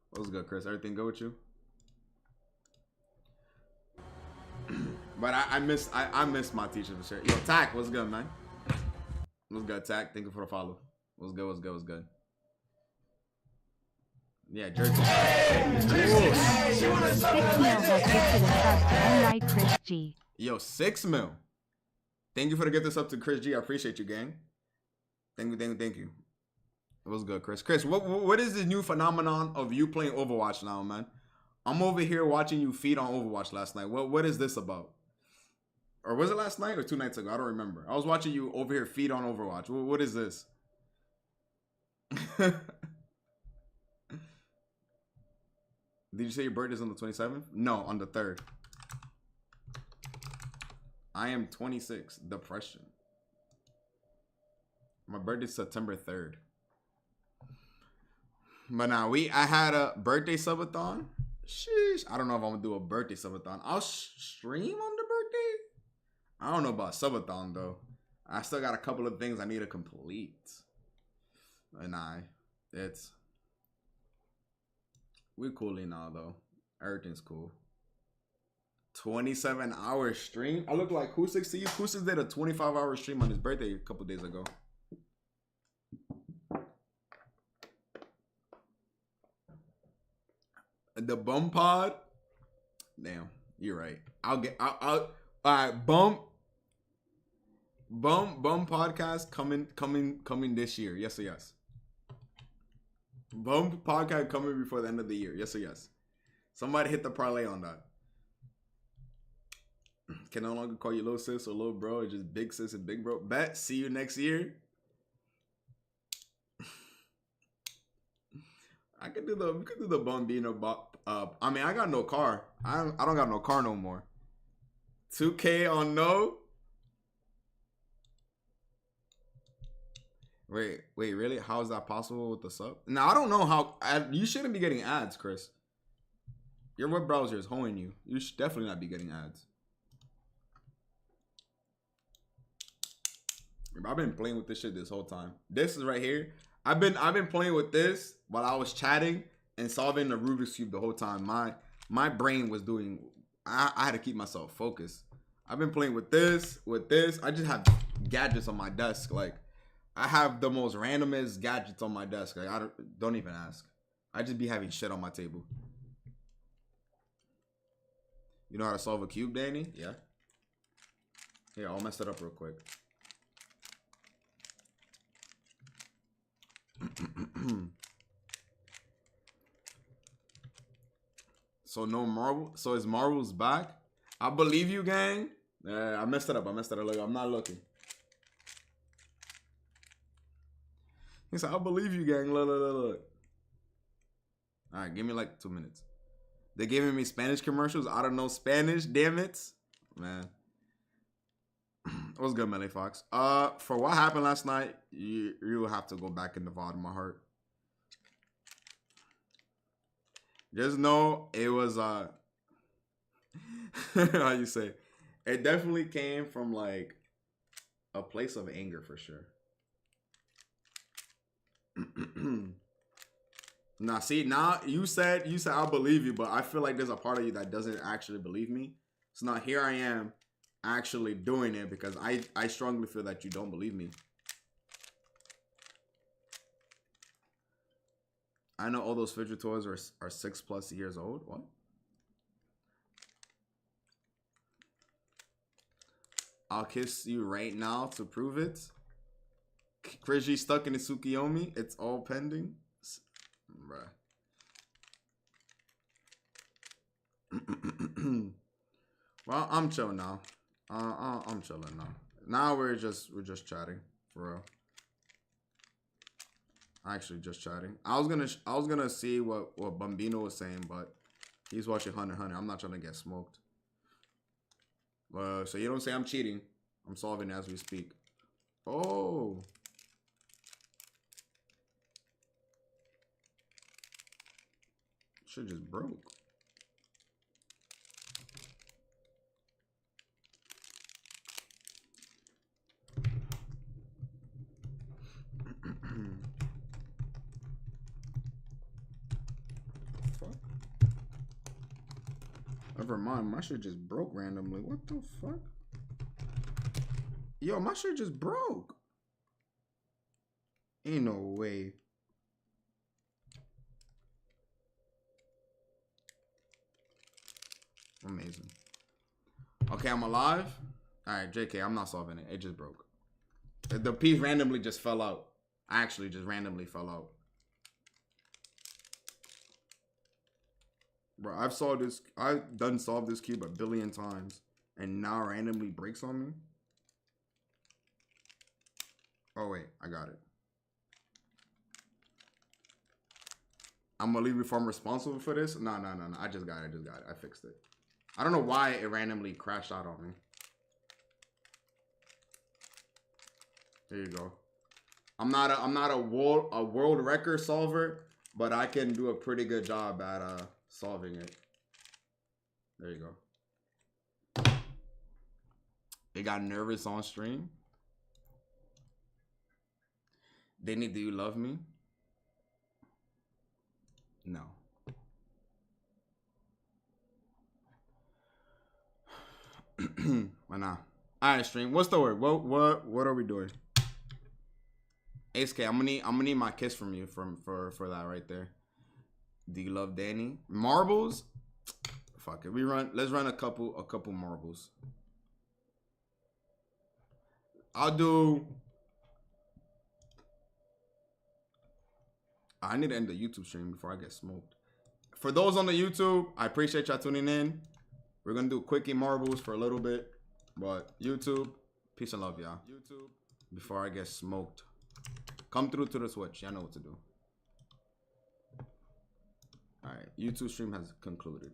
What's good, Chris? Everything good with you? But I miss my teacher for sure. Yo, Tack, what's good, man? What's good, Tack? Thank you for the follow. What's good? Yeah, Jersey. 6 mil has gifted a sub to Alright Chris G. Yo, 6 mil. Thank you for the gift this up to Chris G. I appreciate you, gang. Thank you. What's good, Chris? Chris, what is the new phenomenon of you playing Overwatch now, man? I'm over here watching you feed on Overwatch last night. What is this about? Or was it last night or 2 nights ago? I don't remember. I was watching you over here feed on Overwatch. What is this? Did you say your birthday's on the 27th? No, on the 3rd. I am 26. Depression. My birthday's September 3rd. But now I had a birthday subathon. Sheesh. I don't know if I'm gonna do a birthday subathon. I'll stream on the birthday. I don't know about subathon though. I still got a couple of things I need to complete. And it's we're cooling now though. Everything's cool. 27-hour stream. I look like Kusix to you. Kusix did a 25-hour stream on his birthday a couple days ago. The bum pod. Damn, you're right. I'll all right, bum podcast coming this year. Yes or yes. Bum podcast coming before the end of the year. Yes or yes. Somebody hit the parlay on that. Can no longer call you little sis or little bro. It's just big sis and big bro. Bet. See you next year. We could do the Bombino bop. I mean, I got no car. I don't got no car no more. 2K on no. Wait, really? How is that possible with the sub? Now I don't know how. You shouldn't be getting ads, Chris. Your web browser is hoeing you. You should definitely not be getting ads. I've been playing with this shit this whole time. This is right here. I've been playing with this while I was chatting and solving the Rubik's Cube the whole time. My brain was doing. I had to keep myself focused. I've been playing with this. I just have gadgets on my desk. Like I have the most randomest gadgets on my desk. Like I don't even ask. I just be having shit on my table. You know how to solve a cube, Danny? Yeah. Here, I'll mess it up real quick. So no Marvel. So is Marvel's back? I believe you, gang. I messed it up. Look, I'm not looking. He said, I believe you, gang. Look. All right, give me like 2 minutes. They're giving me Spanish commercials. I don't know Spanish. Damn it, man. What's good, Melee Fox? For what happened last night, you will have to go back in the VOD of my heart. Just know it was how you say, it definitely came from like a place of anger for sure. Now see, now you said I believe you, but I feel like there's a part of you that doesn't actually believe me. So now here I am actually doing it because I strongly feel that you don't believe me. I know all those fidget toys are 6+ years old. What? I'll kiss you right now to prove it. Chris G stuck in the Tsukiyomi. It's all pending. Bruh. Well, I'm chill now. I'm chilling now. Now we're just chatting for real. Actually, just chatting. I was gonna see what Bambino was saying, but he's watching Hunter x Hunter. I'm not trying to get smoked. So you don't say I'm cheating. I'm solving as we speak. Oh. Shit just broke. Fuck. Never mind, my shit just broke randomly. What the fuck? Yo, my shit just broke. Ain't no way. Amazing. Okay, I'm alive. Alright, JK, I'm not solving it. It just broke. The piece randomly just fell out. Actually, just randomly fell out. Bro, I've solved this cube a billion times. And now randomly breaks on me. Oh, wait. I got it. I'm gonna leave you if I'm responsible for this. No. I just got it. I fixed it. I don't know why it randomly crashed out on me. There you go. I'm not a world record solver, but I can do a pretty good job at solving it. There you go. It got nervous on stream. Danny, do you love me? No. Why not? Alright, stream. What's the word? What are we doing? Ace K, I'm gonna need my kiss from you for that right there. Do you love Danny? Marbles? Fuck it. Let's run a couple marbles. I'll do. I need to end the YouTube stream before I get smoked. For those on the YouTube, I appreciate y'all tuning in. We're gonna do quickie marbles for a little bit, but YouTube, peace and love, y'all. YouTube, before I get smoked, come through to the Twitch. Y'all know what to do. All right, YouTube stream has concluded.